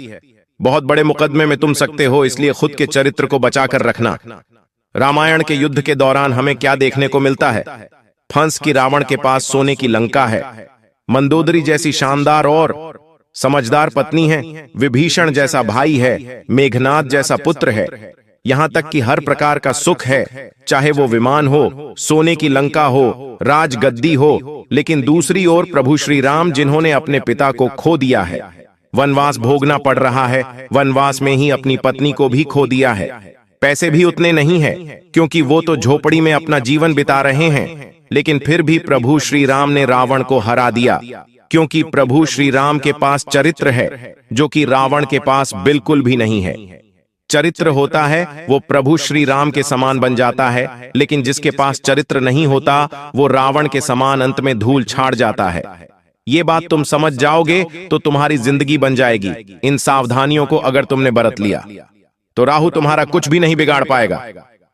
बहुत बड़े मुकदमे में तुम सकते हो, इसलिए खुद के चरित्र को बचाकर रखना। रामायण के युद्ध के दौरान हमें क्या देखने को मिलता है? फंस की रावण के पास सोने की लंका है, मंदोदरी जैसी शानदार और समझदार पत्नी है, विभीषण जैसा भाई है, मेघनाद जैसा पुत्र है, यहां तक कि हर प्रकार का सुख है, चाहे वो विमान हो, सोने की लंका हो, राजगद्दी हो। लेकिन दूसरी ओर प्रभु श्री राम, जिन्होंने अपने पिता को खो दिया है, वनवास भोगना पड़ रहा है, वनवास में ही अपनी पत्नी को भी खो दिया है। पैसे भी उतने नहीं है क्योंकि वो तो झोपड़ी में अपना जीवन बिता रहे हैं, लेकिन फिर भी प्रभु श्री राम ने रावण को हरा दिया क्योंकि प्रभु श्री राम के पास चरित्र है जो कि रावण के पास बिल्कुल भी नहीं है। चरित्र होता है वो प्रभु श्री राम के समान बन जाता है, लेकिन जिसके पास चरित्र नहीं होता वो रावण के समान अंत में धूल छाड़ जाता है। ये बात तुम समझ जाओगे तो तुम्हारी जिंदगी बन जाएगी। इन सावधानियों को अगर तुमने बरत लिया तो राहु तुम्हारा कुछ भी नहीं बिगाड़ पाएगा।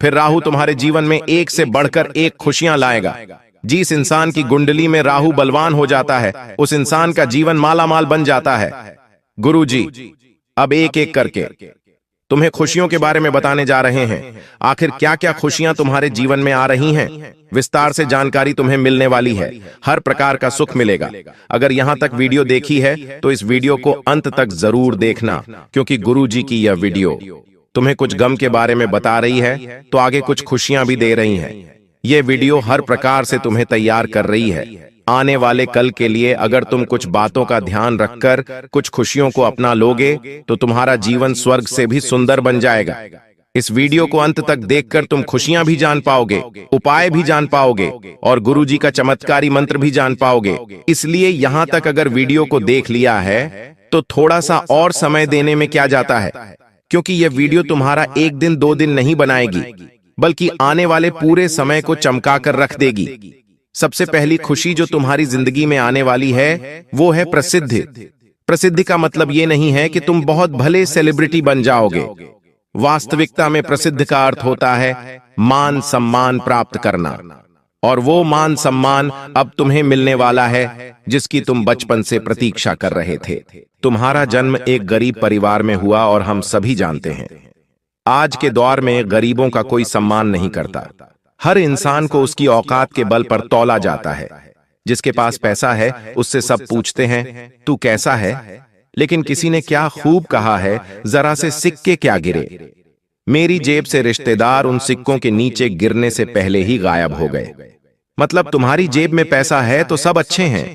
फिर राहु तुम्हारे जीवन में एक से बढ़कर एक खुशियां लाएगा। जिस इंसान की कुंडली में राहु बलवान हो जाता है उस इंसान का जीवन मालामाल बन जाता है। गुरुजी अब एक एक करके तुम्हें खुशियों के बारे में बताने जा रहे हैं। आखिर क्या क्या खुशियां तुम्हारे जीवन में आ रही हैं, विस्तार से जानकारी तुम्हें मिलने वाली है। हर प्रकार का सुख मिलेगा। अगर यहां तक वीडियो देखी है तो इस वीडियो को अंत तक जरूर देखना, क्योंकि गुरुजी की यह वीडियो तुम्हें कुछ गम के बारे में बता रही है तो आगे कुछ खुशियां भी दे रही हैं। यह वीडियो हर प्रकार से तुम्हें तैयार कर रही है आने वाले कल के लिए। अगर तुम कुछ बातों का ध्यान रखकर कुछ खुशियों को अपना लोगे तो तुम्हारा जीवन स्वर्ग से भी सुंदर बन जाएगा। इस वीडियो को अंत तक देखकर तुम खुशियां भी जान पाओगे, उपाय भी जान पाओगे और गुरुजी का चमत्कारी मंत्र भी जान पाओगे। इसलिए यहां तक अगर वीडियो को देख लिया है तो थोड़ा सा और समय देने में क्या जाता है, क्योंकि यह वीडियो तुम्हारा 1 दिन 2 दिन नहीं बनाएगी, बल्कि आने वाले पूरे समय को चमका कर रख देगी। सबसे पहली खुशी जो तुम्हारी जिंदगी में आने वाली है वो है प्रसिद्धि। प्रसिद्धि का मतलब ये नहीं है कि तुम बहुत भले सेलिब्रिटी बन जाओगे। वास्तविकता में प्रसिद्ध का अर्थ होता है मान सम्मान प्राप्त करना, और वो मान सम्मान अब तुम्हें मिलने वाला है जिसकी तुम बचपन से प्रतीक्षा कर रहे थे। तुम्हारा जन्म एक गरीब परिवार में हुआ और हम सभी जानते हैं आज के दौर में गरीबों का कोई सम्मान नहीं करता। हर इंसान को उसकी औकात के बल पर तौला जाता है। जिसके पास पैसा है उससे सब पूछते हैं तू कैसा है, लेकिन किसी ने क्या खूब कहा है, जरा से सिक्के क्या गिरे। मेरी जेब से रिश्तेदार उन सिक्कों के नीचे गिरने से पहले ही गायब हो गए। मतलब तुम्हारी जेब में पैसा है तो सब अच्छे हैं।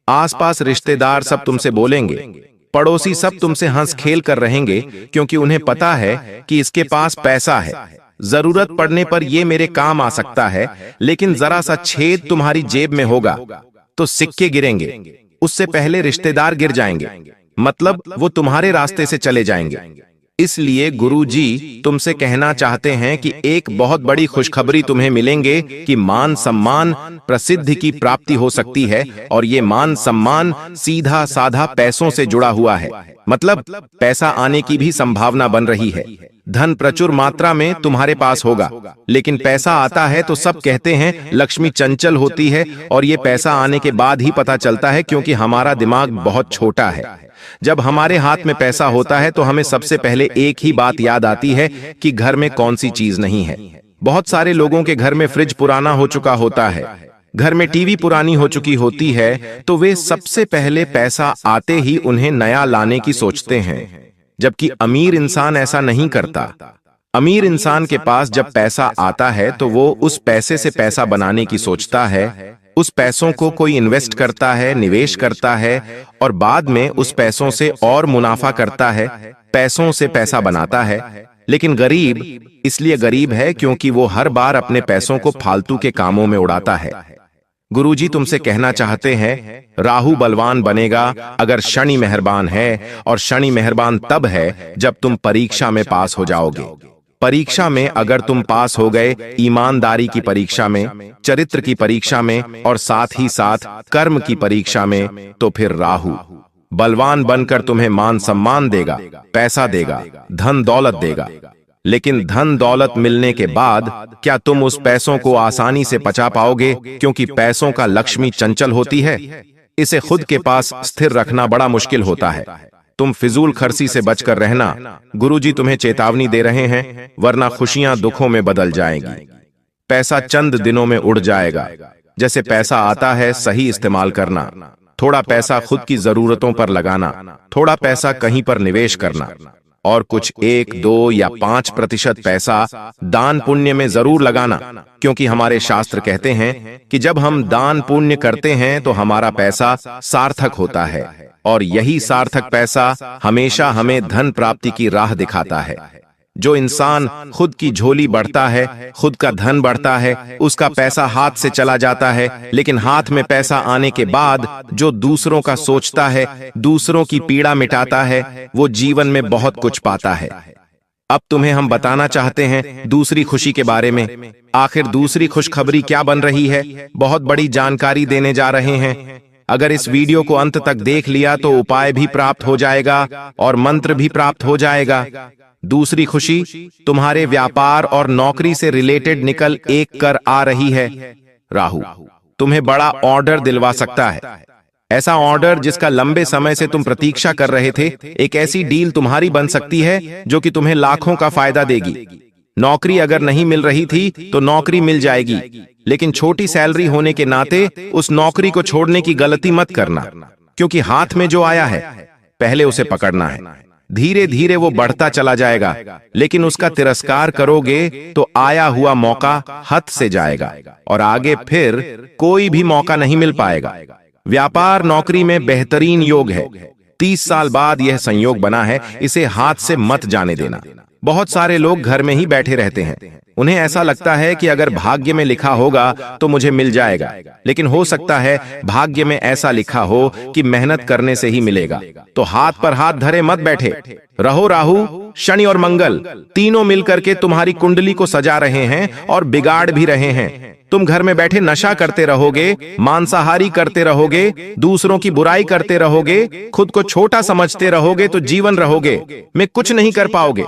आसपास रिश्तेदार सब तुमसे बोलेंगे, पड़ोसी सब तुमसे हंस खेल कर रहेंगे, क्योंकि उन्हें पता है कि इसके पास पैसा है, जरूरत पड़ने पर ये मेरे काम आ सकता है। लेकिन जरा सा छेद तुम्हारी जेब में होगा तो सिक्के गिरेंगे, उससे पहले रिश्तेदार गिर जाएंगे, मतलब वो तुम्हारे रास्ते से चले जाएंगे। इसलिए गुरुजी तुमसे कहना चाहते हैं कि एक बहुत बड़ी खुशखबरी तुम्हें मिलेंगे कि मान सम्मान प्रसिद्धि की प्राप्ति हो सकती है, और ये मान सम्मान सीधा साधा पैसों से जुड़ा हुआ है। मतलब पैसा आने की भी संभावना बन रही है। धन प्रचुर मात्रा में तुम्हारे पास होगा, लेकिन पैसा आता है तो सब कहते हैं लक्ष्मी चंचल होती है, और ये पैसा आने के बाद ही पता चलता है, क्योंकि हमारा दिमाग बहुत छोटा है। जब हमारे हाथ में पैसा होता है तो हमें सबसे पहले एक ही बात याद आती है कि घर में कौन सी चीज नहीं है। बहुत सारे लोगों के घर में फ्रिज पुराना हो चुका होता है, घर में टीवी पुरानी हो चुकी होती है तो वे सबसे पहले पैसा आते ही उन्हें नया लाने की सोचते हैं, जबकि अमीर इंसान ऐसा नहीं करता। अमीर इंसान के पास जब पैसा आता है तो वो उस पैसे से पैसा बनाने की सोचता है, उस पैसों को कोई इन्वेस्ट करता है, निवेश करता है और बाद में उस पैसों से और मुनाफा करता है, पैसों से पैसा बनाता है। लेकिन गरीब इसलिए गरीब है क्योंकि वो हर बार अपने पैसों को फालतू के कामों में उड़ाता है। गुरुजी तुमसे कहना चाहते हैं, राहु बलवान बनेगा अगर शनि मेहरबान है, और शनि मेहरबान तब है जब तुम परीक्षा में पास हो जाओगे। परीक्षा में अगर तुम पास हो गए, ईमानदारी की परीक्षा में, चरित्र की परीक्षा में और साथ ही साथ कर्म की परीक्षा में, तो फिर राहु बलवान बनकर तुम्हें मान सम्मान देगा, पैसा देगा, धन दौलत देगा। लेकिन धन दौलत मिलने के बाद क्या तुम उस पैसों को आसानी से पचा पाओगे? क्योंकि पैसों का लक्ष्मी चंचल होती है, इसे खुद के पास स्थिर रखना बड़ा मुश्किल होता है। तुम फिजूल खर्ची से बचकर रहना, गुरुजी तुम्हें चेतावनी दे रहे हैं, वरना खुशियां दुखों में बदल जाएंगी। पैसा चंद दिनों में उड़ जाएगा। जैसे पैसा आता है सही इस्तेमाल करना, थोड़ा पैसा खुद की जरूरतों पर लगाना, थोड़ा पैसा कहीं पर निवेश करना और कुछ 1, 2 या 5% पैसा दान पुण्य में जरूर लगाना, क्योंकि हमारे शास्त्र कहते हैं कि जब हम दान पुण्य करते हैं तो हमारा पैसा सार्थक होता है, और यही सार्थक पैसा हमेशा हमें धन प्राप्ति की राह दिखाता है। जो इंसान खुद की झोली बढ़ता है, खुद का धन बढ़ता है, उसका पैसा हाथ से चला जाता है, लेकिन हाथ में पैसा आने के बाद जो दूसरों का सोचता है, दूसरों की पीड़ा मिटाता है, वो जीवन में बहुत कुछ पाता है। अब तुम्हें हम बताना चाहते हैं दूसरी खुशी के बारे में। आखिर दूसरी खुशखबरी क्या बन रही है? बहुत बड़ी जानकारी देने जा रहे हैं। अगर इस वीडियो को अंत तक देख लिया तो उपाय भी प्राप्त हो जाएगा और मंत्र भी प्राप्त हो जाएगा। दूसरी खुशी तुम्हारे व्यापार और नौकरी से रिलेटेड निकल कर आ रही है। राहु तुम्हें बड़ा ऑर्डर दिलवा सकता है, ऐसा ऑर्डर जिसका लंबे समय से तुम प्रतीक्षा कर रहे थे। एक ऐसी डील तुम्हारी बन सकती है जो कि तुम्हें लाखों का फायदा देगी। नौकरी अगर नहीं मिल रही थी तो नौकरी मिल जाएगी, लेकिन छोटी सैलरी होने के नाते उस नौकरी को छोड़ने की गलती मत करना, क्योंकि हाथ में जो आया है पहले उसे पकड़ना है। धीरे धीरे वो बढ़ता चला जाएगा, लेकिन उसका तिरस्कार करोगे तो आया हुआ मौका हाथ से जाएगा और आगे फिर कोई भी मौका नहीं मिल पाएगा। व्यापार नौकरी में बेहतरीन योग है। 30 साल बाद यह संयोग बना है, इसे हाथ से मत जाने देना। बहुत सारे लोग घर में ही बैठे रहते हैं, उन्हें ऐसा लगता है कि अगर भाग्य में लिखा होगा तो मुझे मिल जाएगा, लेकिन हो सकता है भाग्य में ऐसा लिखा हो कि मेहनत करने से ही मिलेगा। तो हाथ पर हाथ धरे मत बैठे रहो। राहु, शनि और मंगल तीनों मिलकर के तुम्हारी कुंडली को सजा रहे हैं और बिगाड़ भी रहे हैं। तुम घर में बैठे नशा करते रहोगे, मांसाहारी करते रहोगे, दूसरों की बुराई करते रहोगे, खुद को छोटा समझते रहोगे तो जीवन रहोगे में कुछ नहीं कर पाओगे,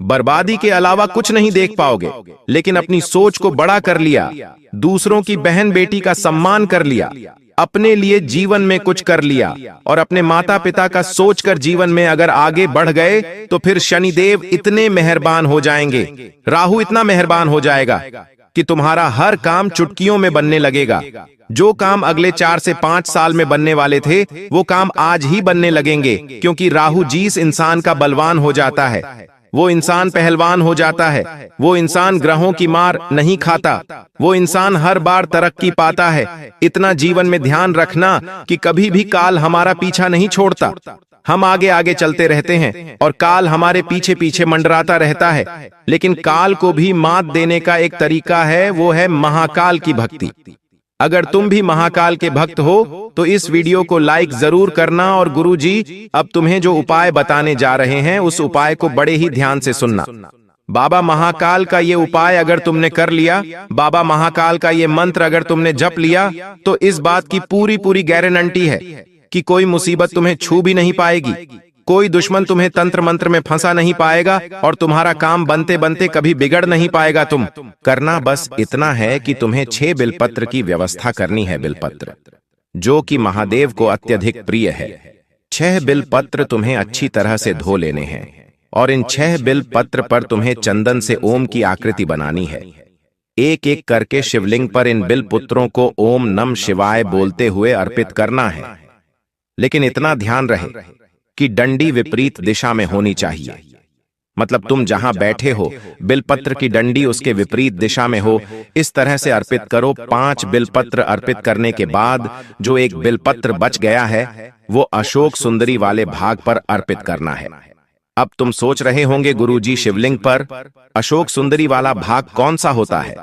बर्बादी के अलावा कुछ नहीं देख पाओगे। लेकिन अपनी सोच को बड़ा कर लिया, दूसरों की बहन बेटी का सम्मान कर लिया, अपने लिए जीवन में कुछ कर लिया और अपने माता पिता का सोचकर जीवन में अगर आगे बढ़ गए तो फिर शनिदेव इतने मेहरबान हो जाएंगे, राहु इतना मेहरबान हो जाएगा कि तुम्हारा हर काम चुटकियों में बनने लगेगा। जो काम अगले 4 से 5 साल में बनने वाले थे वो काम आज ही बनने लगेंगे, क्योंकि राहु जिस इंसान का बलवान हो जाता है वो इंसान पहलवान हो जाता है। वो इंसान ग्रहों की मार नहीं खाता, वो इंसान हर बार तरक्की पाता है। इतना जीवन में ध्यान रखना कि कभी भी काल हमारा पीछा नहीं छोड़ता। हम आगे आगे चलते रहते हैं और काल हमारे पीछे पीछे मंडराता रहता है, लेकिन काल को भी मात देने का एक तरीका है, वो है महाकाल की भक्ति। अगर तुम भी महाकाल के भक्त हो तो इस वीडियो को लाइक जरूर करना और गुरुजी अब तुम्हें जो उपाय बताने जा रहे हैं उस उपाय को बड़े ही ध्यान से सुनना। बाबा महाकाल का ये उपाय अगर तुमने कर लिया, बाबा महाकाल का ये मंत्र अगर तुमने जप लिया, तो इस बात की पूरी पूरी गारंटी है कि कोई मुसीबत तुम्हें छू भी नहीं पाएगी, कोई दुश्मन तुम्हें तंत्र मंत्र में फंसा नहीं पाएगा और तुम्हारा काम बनते बनते कभी बिगड़ नहीं पाएगा। तुम करना बस इतना है कि तुम्हें 6 बिलपत्र की व्यवस्था करनी है। बिलपत्र जो कि महादेव को अत्यधिक प्रिय है। 6 बिलपत्र तुम्हें अच्छी तरह से धो लेने हैं और इन 6 बिलपत्र पर तुम्हें चंदन से ओम की आकृति बनानी है। एक एक करके शिवलिंग पर इन बिल पुत्रों को ओम नम शिवाय बोलते हुए अर्पित करना है। लेकिन इतना ध्यान रहे कि डंडी विपरीत दिशा में होनी चाहिए। मतलब तुम जहां बैठे हो, बिलपत्र की डंडी उसके विपरीत दिशा में हो। इस तरह से अर्पित करो। 5 बिलपत्र अर्पित करने के बाद जो एक बिलपत्र बच गया है, वो अशोक सुंदरी वाले भाग पर अर्पित करना है। अब तुम सोच रहे होंगे, गुरुजी शिवलिंग पर अशोक सुंदरी वाला भाग कौन सा होता है?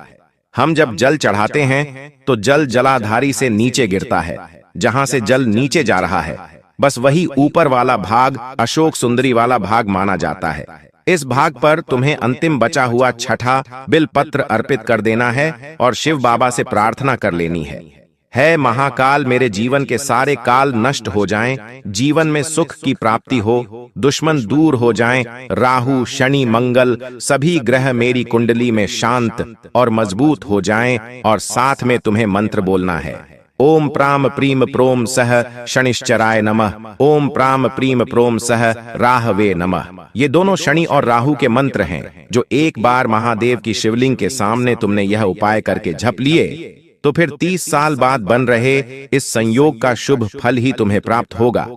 हम जब जल चढ़ाते हैं तो जल जलाधारी से नीचे गिरता है। जहां से जल नीचे जा रहा है, बस वही ऊपर वाला भाग अशोक सुंदरी वाला भाग माना जाता है। इस भाग पर तुम्हें अंतिम बचा हुआ छठा बिलपत्र अर्पित कर देना है और शिव बाबा से प्रार्थना कर लेनी है महाकाल, मेरे जीवन के सारे काल नष्ट हो जाएं, जीवन में सुख की प्राप्ति हो, दुश्मन दूर हो जाएं, राहु शनि मंगल सभी ग्रह मेरी कुंडली में शांत और मजबूत हो जाएं। और साथ में तुम्हें मंत्र बोलना है, ओम प्राम प्रीम प्रोम सह शनिश्चराय नमः, ओम प्राम प्रीम प्रोम सह राहवे नमः। ये दोनों शनि और राहु के मंत्र हैं, जो एक बार महादेव की शिवलिंग के सामने तुमने यह उपाय करके जप लिए तो फिर 30 साल बाद बन रहे इस संयोग का शुभ फल ही तुम्हें प्राप्त होगा।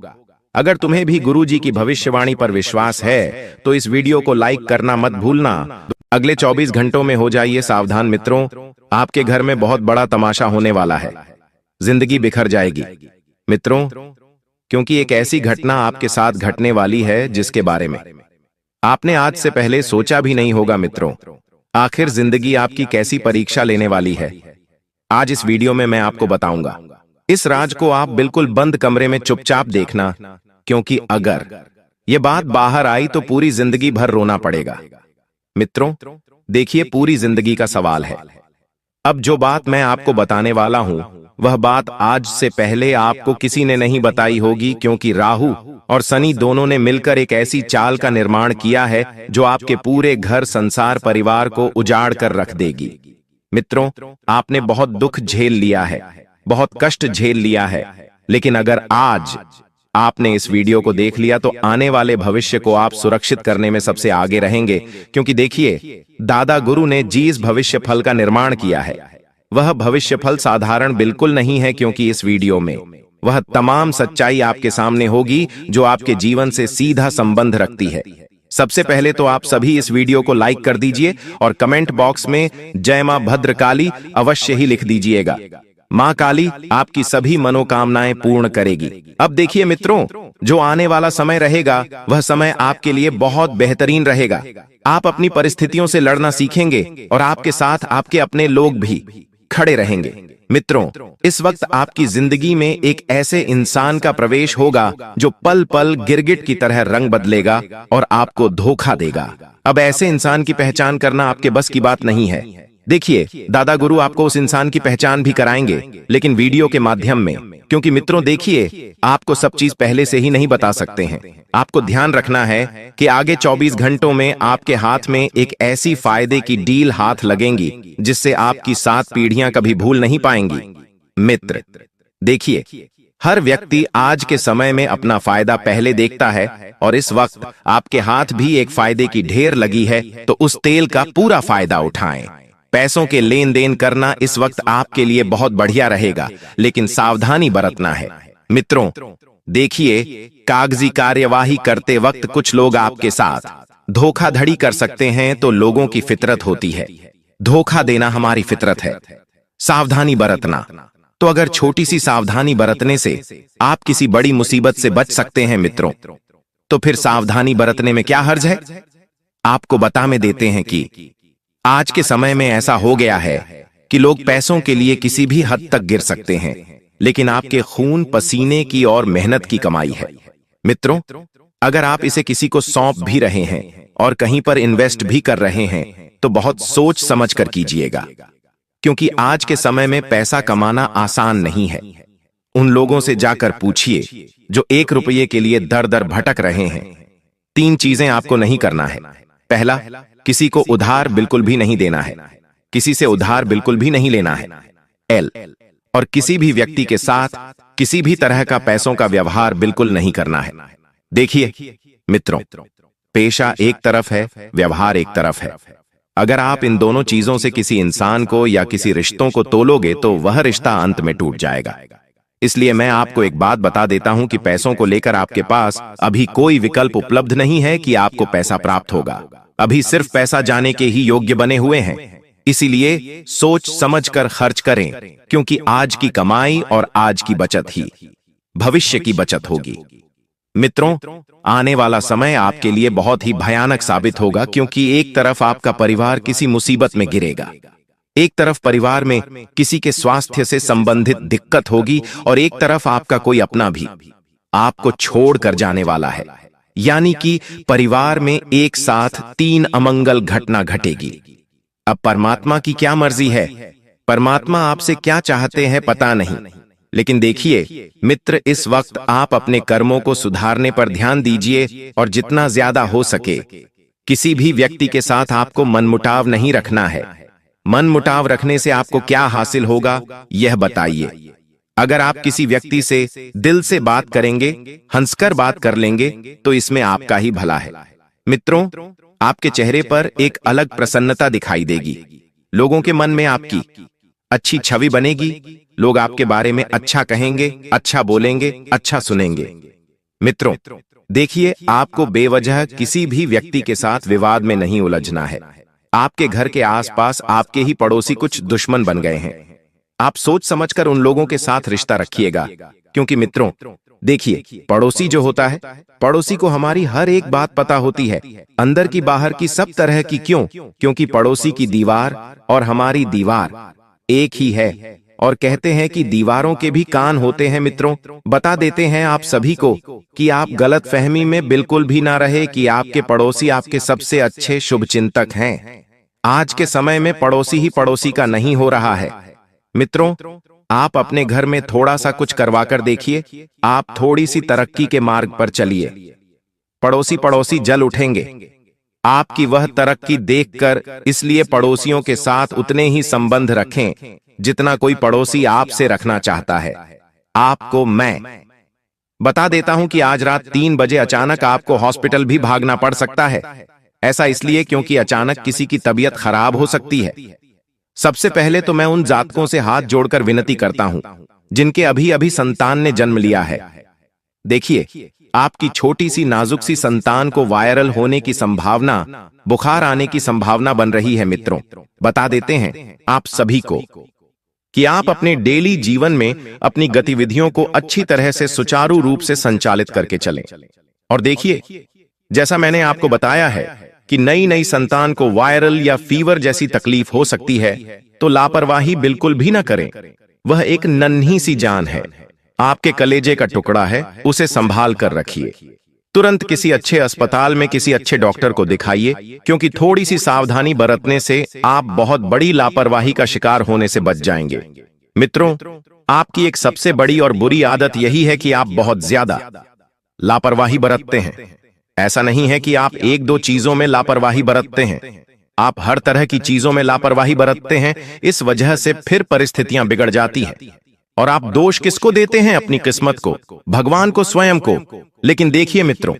अगर तुम्हें भी गुरुजी की भविष्यवाणी पर विश्वास है तो इस वीडियो को लाइक करना मत भूलना। अगले 24 घंटों में हो जाइए सावधान मित्रों, आपके घर में बहुत बड़ा तमाशा होने वाला है। जिंदगी बिखर जाएगी मित्रों, क्योंकि एक ऐसी घटना आपके साथ घटने वाली है जिसके बारे में आपने आज से पहले सोचा भी नहीं होगा। मित्रों, आखिर जिंदगी आपकी कैसी परीक्षा लेने वाली है, आज इस वीडियो में मैं आपको बताऊंगा। इस राज को आप बिल्कुल बंद कमरे में चुपचाप देखना, क्योंकि अगर ये बात बाहर आई तो पूरी जिंदगी भर रोना पड़ेगा। मित्रों, देखिए, पूरी जिंदगी का सवाल है। अब जो बात मैं आपको बताने वाला हूं, वह बात आज से पहले आपको किसी ने नहीं बताई होगी, क्योंकि राहु और शनि दोनों ने मिलकर एक ऐसी चाल का निर्माण किया है जो आपके पूरे घर संसार परिवार को उजाड़ कर रख देगी। मित्रों, आपने बहुत दुख झेल लिया है, बहुत कष्ट झेल लिया है, लेकिन अगर आज आपने इस वीडियो को देख लिया तो आने वाले भविष्य को आप सुरक्षित करने में सबसे आगे रहेंगे। क्योंकि देखिए, दादा गुरु ने जिस भविष्य फल का निर्माण किया है, वह भविष्य फल साधारण बिल्कुल नहीं है, क्योंकि इस वीडियो में वह तमाम सच्चाई आपके सामने होगी जो आपके जीवन से सीधा संबंध रखती है। सबसे पहले तो आप सभी इस वीडियो को लाइक कर दीजिए और कमेंट बॉक्स में जय मां भद्रकाली अवश्य ही लिख दीजिएगा। मां काली आपकी सभी मनोकामनाएं पूर्ण करेगी। अब देखिए मित्रों, जो आने वाला समय रहेगा वह समय आपके लिए बहुत बेहतरीन रहेगा। आप अपनी परिस्थितियों से लड़ना सीखेंगे और आपके साथ आपके अपने लोग भी खड़े रहेंगे। मित्रों, इस वक्त आपकी जिंदगी में एक ऐसे इंसान का प्रवेश होगा जो पल पल गिरगिट की तरह रंग बदलेगा और आपको धोखा देगा। अब ऐसे इंसान की पहचान करना आपके बस की बात नहीं है। देखिए, दादा गुरु आपको उस इंसान की पहचान भी कराएंगे, लेकिन वीडियो के माध्यम में, क्योंकि मित्रों देखिए, आपको सब चीज पहले से ही नहीं बता सकते हैं। आपको ध्यान रखना है कि आगे 24 घंटों में आपके हाथ में एक ऐसी फायदे की डील हाथ लगेंगी जिससे आपकी 7 पीढ़ियां कभी भूल नहीं पाएंगी। मित्र देखिए, हर व्यक्ति आज के समय में अपना फायदा पहले देखता है और इस वक्त आपके हाथ भी एक फायदे की ढेर लगी है, तो उस तेल का पूरा फायदा उठाएं। पैसों के लेन देन करना इस वक्त आपके लिए बहुत बढ़िया रहेगा, लेकिन सावधानी बरतना है। मित्रों देखिए, कागजी कार्यवाही करते वक्त कुछ लोग आपके साथ धोखाधड़ी कर सकते हैं, तो लोगों की फितरत होती है, धोखा देना हमारी फितरत है। सावधानी बरतना, तो अगर छोटी सी सावधानी बरतने से आप किसी बड़ी मुसीबत से बच सकते हैं मित्रों, तो फिर सावधानी बरतने में क्या हर्ज है। आपको बता में देते हैं कि आज के समय में ऐसा हो गया है कि लोग पैसों के लिए किसी भी हद तक गिर सकते हैं, लेकिन आपके खून पसीने की और मेहनत की कमाई है। मित्रों, अगर आप इसे किसी को सौंप भी रहे हैं और कहीं पर इन्वेस्ट भी कर रहे हैं, तो बहुत सोच समझ कर कीजिएगा, क्योंकि आज के समय में पैसा कमाना आसान नहीं है। उन लोगों से जाकर पूछिए जो 1 रुपये के लिए दर दर भटक रहे हैं। 3 चीजें आपको नहीं करना है। पहला, किसी को उधार बिल्कुल भी नहीं देना है, किसी से उधार बिल्कुल भी नहीं लेना है। एल, और किसी भी व्यक्ति के साथ किसी भी तरह का पैसों का व्यवहार बिल्कुल नहीं करना है। देखिए मित्रों, पेशा एक तरफ है, व्यवहार एक तरफ है। अगर आप इन दोनों चीजों से किसी इंसान को या किसी रिश्तों को तोलोगे तो वह रिश्ता अंत में टूट जाएगा। इसलिए मैं आपको एक बात बता देता हूं कि पैसों को लेकर आपके पास अभी कोई विकल्प उपलब्ध नहीं है कि आपको पैसा प्राप्त होगा। अभी सिर्फ पैसा जाने के ही योग्य बने हुए हैं। इसीलिए सोच समझकर खर्च करें, क्योंकि आज की कमाई और आज की बचत ही भविष्य की बचत होगी। मित्रों, आने वाला समय आपके लिए बहुत ही भयानक साबित होगा, क्योंकि एक तरफ आपका परिवार किसी मुसीबत में गिरेगा, एक तरफ परिवार में किसी के स्वास्थ्य से संबंधित दिक्कत होगी और एक तरफ आपका कोई अपना भी आपको छोड़कर जाने वाला है। यानी कि परिवार में एक साथ 3 अमंगल घटना घटेगी। अब परमात्मा की क्या मर्जी है, परमात्मा आपसे क्या चाहते हैं पता नहीं, लेकिन देखिए मित्र, इस वक्त आप अपने कर्मों को सुधारने पर ध्यान दीजिए और जितना ज्यादा हो सके किसी भी व्यक्ति के साथ आपको मनमुटाव नहीं रखना है। मनमुटाव रखने से आपको क्या हासिल होगा, यह बताइए। अगर आप किसी व्यक्ति से दिल से बात करेंगे, हंसकर बात कर लेंगे, तो इसमें आपका ही भला है। मित्रों, आपके चेहरे पर एक अलग प्रसन्नता दिखाई देगी, लोगों के मन में आपकी अच्छी छवि बनेगी, लोग आपके बारे में अच्छा कहेंगे, अच्छा बोलेंगे, अच्छा सुनेंगे। मित्रों, देखिए, आपको बेवजह किसी भी व्यक्ति के साथ विवाद में नहीं उलझना है। आपके घर के आसपास आपके ही पड़ोसी कुछ दुश्मन बन गए हैं। आप सोच समझकर उन लोगों के साथ रिश्ता रखिएगा, क्योंकि मित्रों देखिए, पड़ोसी जो होता है, पड़ोसी को हमारी हर एक बात पता होती है, अंदर की बाहर की सब तरह की। क्यों? क्योंकि पड़ोसी की दीवार और हमारी दीवार एक ही है, और कहते हैं कि दीवारों के भी कान होते हैं। मित्रों, बता देते हैं आप सभी को कि आप गलत फहमी में बिल्कुल भी ना रहे कि आपके पड़ोसी आपके सबसे अच्छे शुभचिंतक हैं। आज के समय में पड़ोसी ही पड़ोसी का नहीं हो रहा है। मित्रों, आप अपने घर में थोड़ा सा कुछ करवाकर देखिए, आप थोड़ी सी तरक्की के मार्ग पर चलिए, पड़ोसी पड़ोसी जल उठेंगे आपकी वह तरक्की देखकर। इसलिए पड़ोसियों के साथ उतने ही संबंध रखें जितना कोई पड़ोसी आपसे रखना चाहता है। आपको मैं बता देता हूं कि आज रात 3 बजे अचानक आपको हॉस्पिटल भी भागना पड़ सकता है। ऐसा इसलिए क्योंकि अचानक किसी की तबीयत खराब हो सकती है। सबसे पहले तो मैं उन जातकों से हाथ जोड़कर विनती करता हूं जिनके अभी अभी संतान ने जन्म लिया है। देखिए, आपकी छोटी सी नाजुक सी संतान को वायरल होने की संभावना, बुखार आने की संभावना बन रही है। मित्रों, बता देते हैं आप सभी को कि आप अपने डेली जीवन में अपनी गतिविधियों को अच्छी तरह से सुचारू रूप से संचालित करके चलें। और देखिए, जैसा मैंने आपको बताया है कि नई नई संतान को वायरल या फीवर जैसी तकलीफ हो सकती है, तो लापरवाही बिल्कुल भी ना करें। वह एक नन्ही सी जान है, आपके कलेजे का टुकड़ा है, उसे संभाल कर रखिए। तुरंत किसी अच्छे अस्पताल में किसी अच्छे डॉक्टर को दिखाइए, क्योंकि थोड़ी सी सावधानी बरतने से आप बहुत बड़ी लापरवाही का शिकार होने से बच जाएंगे। मित्रों, आपकी एक सबसे बड़ी और बुरी आदत यही है कि आप बहुत ज्यादा लापरवाही बरतते हैं। ऐसा नहीं है कि आप 1-2 चीजों में लापरवाही बरतते हैं, आप हर तरह की चीजों में लापरवाही बरतते हैं। इस वजह से फिर परिस्थितियां बिगड़ जाती हैं, और आप दोष किसको देते हैं? अपनी किस्मत को, भगवान को, स्वयं को। लेकिन देखिए मित्रों,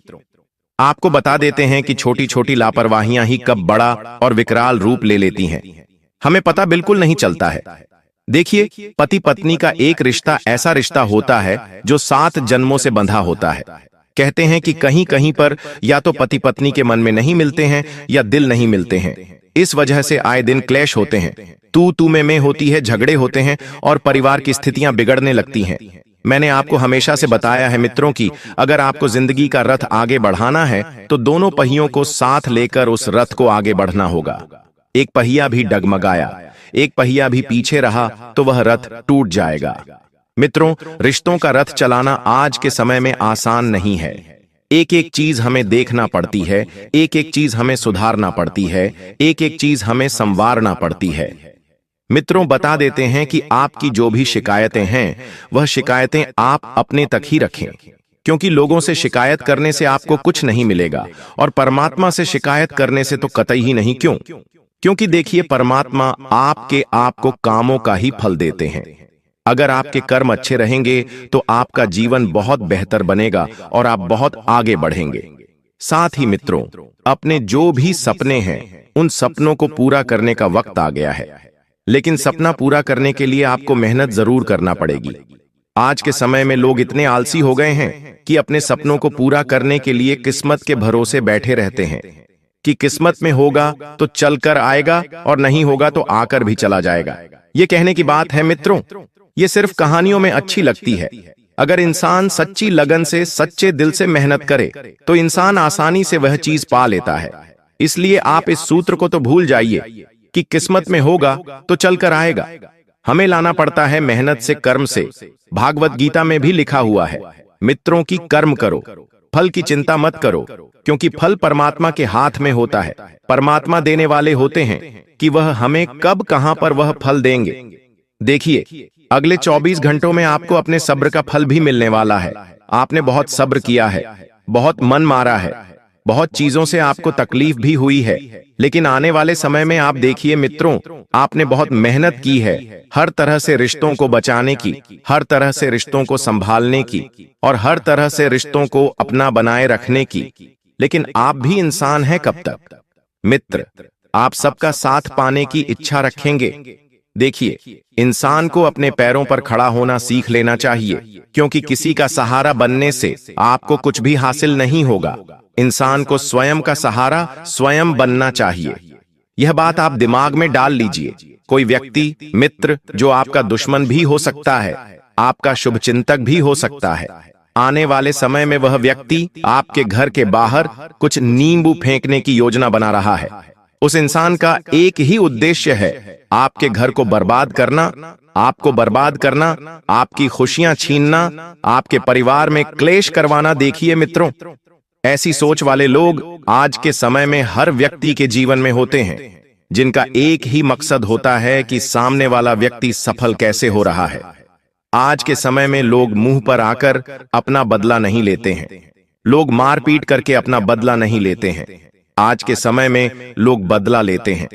आपको बता देते हैं कि छोटी छोटी लापरवाहियां ही कब बड़ा और विकराल रूप ले लेती हैं, हमें पता बिल्कुल नहीं चलता है। देखिए, पति पत्नी का एक रिश्ता ऐसा रिश्ता होता है जो 7 जन्मों से बंधा होता है। कहते हैं कि कहीं कहीं पर या तो पति पत्नी के मन में नहीं मिलते हैं या दिल नहीं मिलते हैं। इस वजह से आए दिन क्लेश होते हैं, तू में होती है, झगड़े होते हैं और परिवार की स्थितियां बिगड़ने लगती हैं। मैंने आपको हमेशा से बताया है मित्रों कि अगर आपको जिंदगी का रथ आगे बढ़ाना है तो दोनों पहियों को साथ लेकर उस रथ को आगे बढ़ना होगा। एक पहिया भी डगमगाया, एक पहिया भी पीछे रहा तो वह रथ टूट जाएगा। मित्रों, रिश्तों का रथ चलाना आज के समय में आसान नहीं है। एक एक चीज हमें देखना पड़ती है, एक एक चीज हमें सुधारना पड़ती है, एक एक चीज हमें संवारना पड़ती है। मित्रों, बता देते हैं कि आपकी जो भी शिकायतें हैं वह शिकायतें आप अपने तक ही रखें, क्योंकि लोगों से शिकायत करने से आपको कुछ नहीं मिलेगा और परमात्मा से शिकायत करने से तो कतई ही नहीं। क्यों? क्योंकि देखिए, परमात्मा आपको कामों का ही फल देते हैं। अगर आपके कर्म अच्छे रहेंगे तो आपका जीवन बहुत बेहतर बनेगा और आप बहुत आगे बढ़ेंगे। साथ ही मित्रों, अपने जो भी सपने हैं उन सपनों को पूरा करने का वक्त आ गया है। लेकिन सपना पूरा करने के लिए आपको मेहनत जरूर करना पड़ेगी। आज के समय में लोग इतने आलसी हो गए हैं कि अपने सपनों को पूरा करने के लिए किस्मत के भरोसे बैठे रहते हैं कि किस्मत में होगा तो चलकर आएगा और नहीं होगा तो आकर भी चला जाएगा। ये कहने की बात है मित्रों, ये सिर्फ कहानियों में अच्छी लगती है। अगर इंसान सच्ची लगन से, सच्चे दिल से मेहनत करे तो इंसान आसानी से वह चीज पा लेता है। इसलिए आप इस सूत्र को तो भूल जाइए कि किस्मत में होगा तो चलकर आएगा। हमें लाना पड़ता है मेहनत से, कर्म से। भागवत गीता में भी लिखा हुआ है, मित्रों की कर्म करो, फल की चिंता मत करो, क्योंकि फल परमात्मा के हाथ में होता है। परमात्मा देने वाले होते हैं कि वह हमें कब कहां पर वह फल देंगे। देखिए, अगले 24 घंटों में आपको अपने सब्र का फल भी मिलने वाला है। आपने बहुत सब्र किया है, बहुत मन मारा है, बहुत चीजों से आपको तकलीफ भी हुई है, लेकिन आने वाले समय में आप देखिए मित्रों, आपने बहुत मेहनत की है हर तरह से रिश्तों को बचाने की, हर तरह से रिश्तों को संभालने की और हर तरह से रिश्तों को अपना बनाए रखने की। लेकिन आप भी इंसान हैं कब तक? मित्र, आप सबका साथ पाने की इच्छा रखेंगे। देखिए, इंसान को अपने पैरों पर खड़ा होना सीख लेना चाहिए, क्योंकि किसी का सहारा बनने से आपको कुछ भी हासिल नहीं होगा। इंसान को स्वयं का सहारा स्वयं बनना चाहिए। यह बात आप दिमाग में डाल लीजिए। कोई व्यक्ति, मित्र जो आपका दुश्मन भी हो सकता है, आपका शुभचिंतक भी हो सकता है, आने वाले समय में वह व्यक्ति आपके घर के बाहर कुछ नींबू फेंकने की योजना बना रहा है। उस इंसान का एक ही उद्देश्य है, आपके घर को बर्बाद करना, आपको बर्बाद करना, आपकी खुशियां छीनना, आपके परिवार में क्लेश करवाना। देखिए मित्रों, ऐसी सोच वाले लोग आज के समय में हर व्यक्ति के जीवन में होते हैं, जिनका एक ही मकसद होता है कि सामने वाला व्यक्ति सफल कैसे हो रहा है। आज के समय में लोग मुंह पर आकर अपना बदला नहीं लेते हैं, लोग मारपीट करके अपना बदला नहीं लेते हैं। आज के समय में लोग बदला लेते हैं।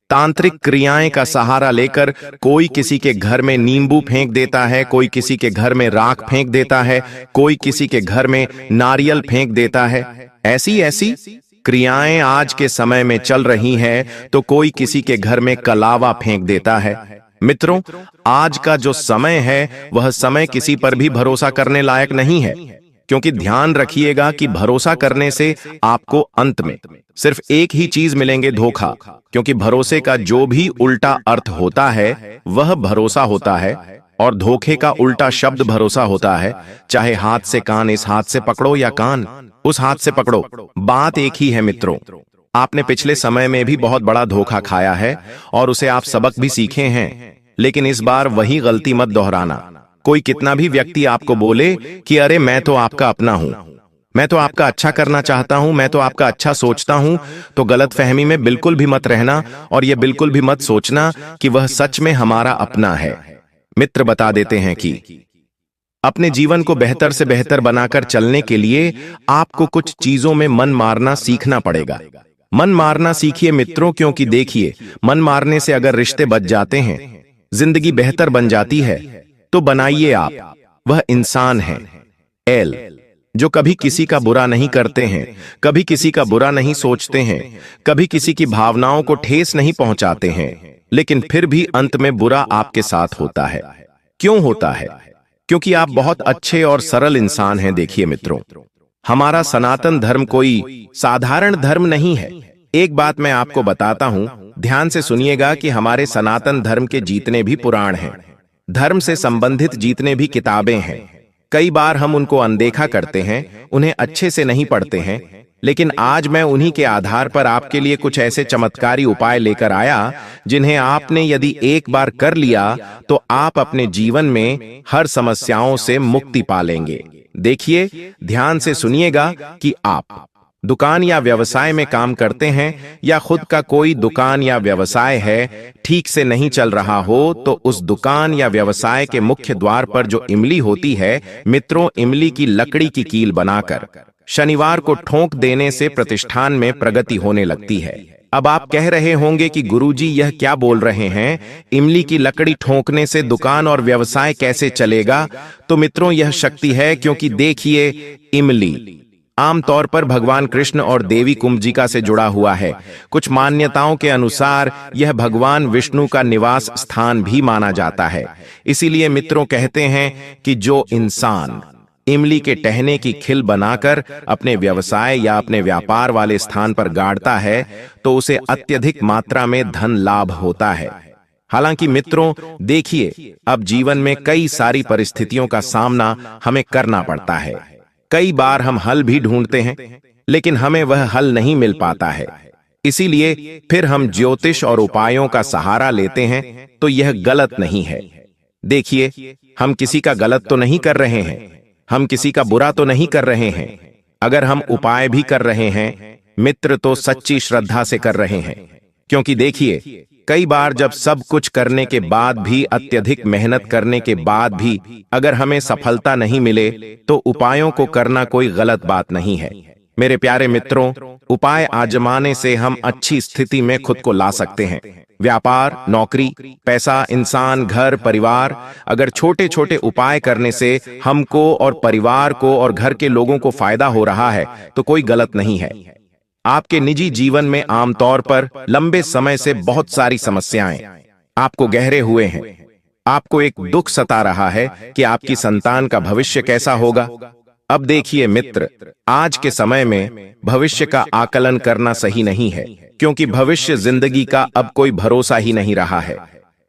तांत्रिक क्रियाएं का सहारा लेकर कोई किसी के घर में नींबू फेंक देता है, कोई किसी के घर में राख फेंक देता है, कोई किसी के घर में नारियल फेंक देता है। ऐसी ऐसी क्रियाएं आज के समय में चल रही हैं, तो कोई किसी के घर में कलावा फेंक देता है। मित्रों, आज का जो समय है वह समय किसी पर भी भरोसा करने लायक नहीं है, क्योंकि ध्यान रखिएगा कि भरोसा करने से आपको अंत में सिर्फ एक ही चीज मिलेंगे, धोखा। क्योंकि भरोसे का जो भी उल्टा अर्थ होता है वह भरोसा होता है, और धोखे का उल्टा शब्द भरोसा होता है। चाहे हाथ से कान, इस हाथ से पकड़ो, या कान उस हाथ से पकड़ो, बात एक ही है मित्रों। आपने पिछले समय में भी बहुत बड़ा धोखा खाया है और उसे आप सबक भी सीखे हैं, लेकिन इस बार वही गलती मत दोहराना। कोई कितना भी व्यक्ति आपको बोले कि अरे मैं तो आपका अपना हूं, मैं तो आपका अच्छा करना चाहता हूं, मैं तो आपका अच्छा सोचता हूं, तो गलतफहमी में बिल्कुल भी मत रहना और यह बिल्कुल भी मत सोचना कि वह सच में हमारा अपना है। मित्र बता देते हैं कि अपने जीवन को बेहतर से बेहतर बनाकर चलने के लिए आपको कुछ चीजों में मन मारना सीखना पड़ेगा। मन मारना सीखिए मित्रों, क्योंकि देखिए, मन मारने से अगर रिश्ते बच जाते हैं, जिंदगी बेहतर बन जाती है, तो बनाइए आप। वह इंसान है एल, जो कभी किसी का बुरा नहीं करते हैं, कभी किसी का बुरा नहीं सोचते हैं, कभी किसी की भावनाओं को ठेस नहीं पहुंचाते हैं, लेकिन फिर भी अंत में बुरा आपके साथ होता है। क्यों होता है? क्योंकि आप बहुत अच्छे और सरल इंसान हैं। देखिए मित्रों, हमारा सनातन धर्म कोई साधारण धर्म नहीं है। एक बात मैं आपको बताता हूं, ध्यान से सुनिएगा कि हमारे सनातन धर्म के जितने भी पुराण हैं, धर्म से संबंधित जितने भी किताबें हैं, कई बार हम उनको अनदेखा करते हैं, उन्हें अच्छे से नहीं पढ़ते हैं। लेकिन आज मैं उन्हीं के आधार पर आपके लिए कुछ ऐसे चमत्कारी उपाय लेकर आया, जिन्हें आपने यदि एक बार कर लिया तो आप अपने जीवन में हर समस्याओं से मुक्ति पा लेंगे। देखिए, ध्यान से सुनिएगा कि आप दुकान या व्यवसाय में काम करते हैं, या खुद का कोई दुकान या व्यवसाय है, ठीक से नहीं चल रहा हो, तो उस दुकान या व्यवसाय के मुख्य द्वार पर जो इमली होती है मित्रों, इमली की लकड़ी की कील बनाकर शनिवार को ठोक देने से प्रतिष्ठान में प्रगति होने लगती है। अब आप कह रहे होंगे कि गुरुजी यह क्या बोल रहे हैं, इमली की लकड़ी ठोकने से दुकान और व्यवसाय कैसे चलेगा? तो मित्रों, यह शक्ति है, क्योंकि देखिए, इमली आमतौर पर भगवान कृष्ण और देवी कुंभजिका से जुड़ा हुआ है। कुछ मान्यताओं के अनुसार यह भगवान विष्णु का निवास स्थान भी माना जाता है। इसीलिए मित्रों कहते हैं कि जो इंसान इमली के टहने की खिल बनाकर अपने व्यवसाय या अपने व्यापार वाले स्थान पर गाड़ता है तो उसे अत्यधिक मात्रा में धन लाभ होता है। हालांकि मित्रों देखिए, अब जीवन में कई सारी परिस्थितियों का सामना हमें करना पड़ता है। कई बार हम हल भी ढूंढते हैं लेकिन हमें वह हल नहीं मिल पाता है। इसीलिए फिर हम ज्योतिष और उपायों का सहारा लेते हैं, तो यह गलत नहीं है। देखिए, हम किसी का गलत तो नहीं कर रहे हैं, हम किसी का बुरा तो नहीं कर रहे हैं। अगर हम उपाय भी कर रहे हैं मित्र, तो सच्ची श्रद्धा से कर रहे हैं। क्योंकि देखिए, कई बार जब सब कुछ करने के बाद भी, अत्यधिक मेहनत करने के बाद भी अगर हमें सफलता नहीं मिले तो उपायों को करना कोई गलत बात नहीं है। मेरे प्यारे मित्रों, उपाय आजमाने से हम अच्छी स्थिति में खुद को ला सकते हैं। व्यापार, नौकरी, पैसा, इंसान, घर, परिवार, अगर छोटे छोटे उपाय करने से हमको और परिवार को और घर के लोगों को फायदा हो रहा है तो कोई गलत नहीं है। आपके निजी जीवन में आमतौर पर लंबे समय से बहुत सारी समस्याएं आपको गहरे हुए हैं। आपको एक दुख सता रहा है कि आपकी संतान का भविष्य कैसा होगा। अब देखिए मित्र, आज के समय में भविष्य का आकलन करना सही नहीं है, क्योंकि भविष्य जिंदगी का अब कोई भरोसा ही नहीं रहा है।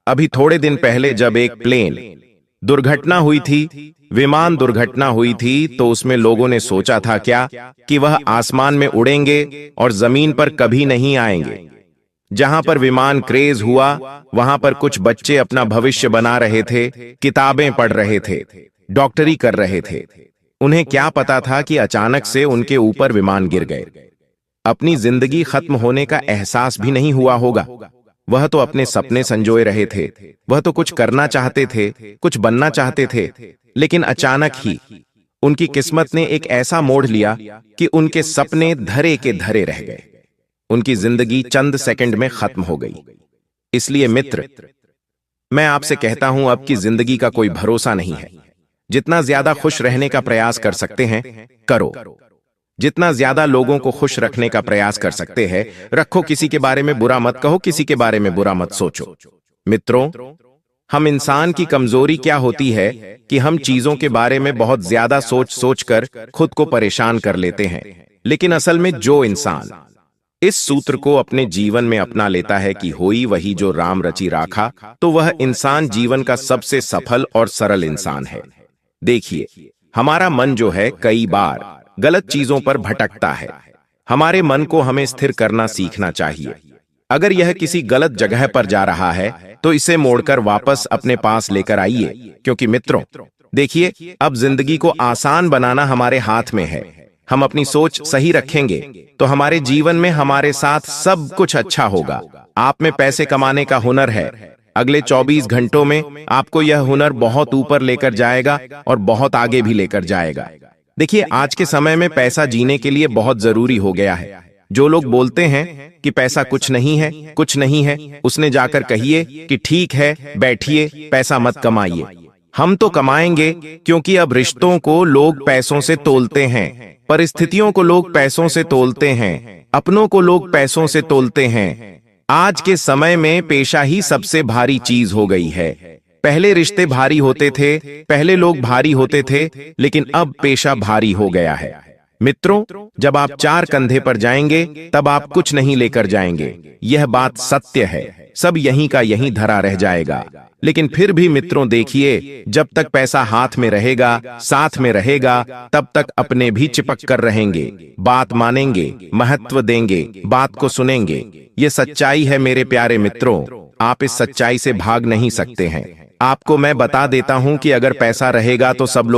अभी थोड़े दिन पहले जब एक प्लेन दुर्घटना हुई थी, विमान दुर्घटना हुई थी, तो उसमें लोगों ने सोचा था क्या कि वह आसमान में उड़ेंगे और जमीन पर कभी नहीं आएंगे। जहां पर विमान क्रेज हुआ वहां पर कुछ बच्चे अपना भविष्य बना रहे थे, किताबें पढ़ रहे थे, डॉक्टरी कर रहे थे। उन्हें क्या पता था कि अचानक से उनके ऊपर विमान गिर गए। अपनी जिंदगी खत्म होने का एहसास भी नहीं हुआ होगा। वह तो अपने सपने संजोए रहे थे, वह तो कुछ करना चाहते थे, कुछ बनना चाहते थे, लेकिन अचानक ही उनकी किस्मत ने एक ऐसा मोड़ लिया कि उनके सपने धरे के धरे रह गए। उनकी जिंदगी चंद सेकंड में खत्म हो गई। इसलिए मित्र, मैं आपसे कहता हूं, अब की जिंदगी का कोई भरोसा नहीं है। जितना ज्यादा खुश रहने का प्रयास कर सकते हैं करो, जितना ज्यादा लोगों को खुश रखने का प्रयास कर सकते हैं रखो। किसी के बारे में बुरा मत कहो, किसी के बारे में बुरा मत सोचो। मित्रों, हम इंसान की कमजोरी क्या होती है कि हम चीजों के बारे में बहुत ज्यादा सोच सोचकर खुद को परेशान कर लेते हैं। लेकिन असल में जो इंसान इस सूत्र को अपने जीवन में अपना लेता है कि होई वही जो राम रचि राखा, तो वह इंसान जीवन का सबसे सफल और सरल इंसान है। देखिए, हमारा मन जो है कई बार गलत चीजों पर भटकता है। हमारे मन को हमें स्थिर करना सीखना चाहिए। अगर यह किसी गलत जगह पर जा रहा है तो इसे मोड़कर वापस अपने पास लेकर आइए। क्योंकि मित्रों देखिए, अब जिंदगी को आसान बनाना हमारे हाथ में है। हम अपनी सोच सही रखेंगे तो हमारे जीवन में हमारे साथ सब कुछ अच्छा होगा। आप में पैसे कमाने का हुनर है। अगले 24 घंटों में आपको यह हुनर बहुत ऊपर लेकर जाएगा और बहुत आगे भी लेकर जाएगा। देखिए, आज के समय में पैसा जीने के लिए बहुत जरूरी हो गया है। जो लोग बोलते हैं कि पैसा कुछ नहीं है, कुछ नहीं है, उसने जाकर कहिए कि ठीक है, बैठिए, पैसा मत कमाइए। हम तो कमाएंगे, क्योंकि अब रिश्तों को लोग पैसों से तोलते हैं, परिस्थितियों को लोग पैसों से तोलते हैं, अपनों को लोग पैसों से तोलते हैं। आज के समय में पेशा ही सबसे भारी चीज हो गई है। पहले रिश्ते भारी होते थे, पहले लोग भारी होते थे, लेकिन अब पेशा भारी हो गया है। मित्रों, जब आप 4 कंधे पर जाएंगे तब आप कुछ नहीं लेकर जाएंगे। यह बात सत्य है। सब यहीं का यहीं धरा रह जाएगा। लेकिन फिर भी मित्रों देखिए, जब तक पैसा हाथ में रहेगा, साथ में रहेगा, तब तक अपने भी चिपक कर रहेंगे, बात मानेंगे, महत्व देंगे, बात को सुनेंगे। ये सच्चाई है मेरे प्यारे मित्रों। आप इस सच्चाई से भाग नहीं सकते हैं। आपको मैं बता देता हूं कि अगर पैसा रहेगा तो सब लोग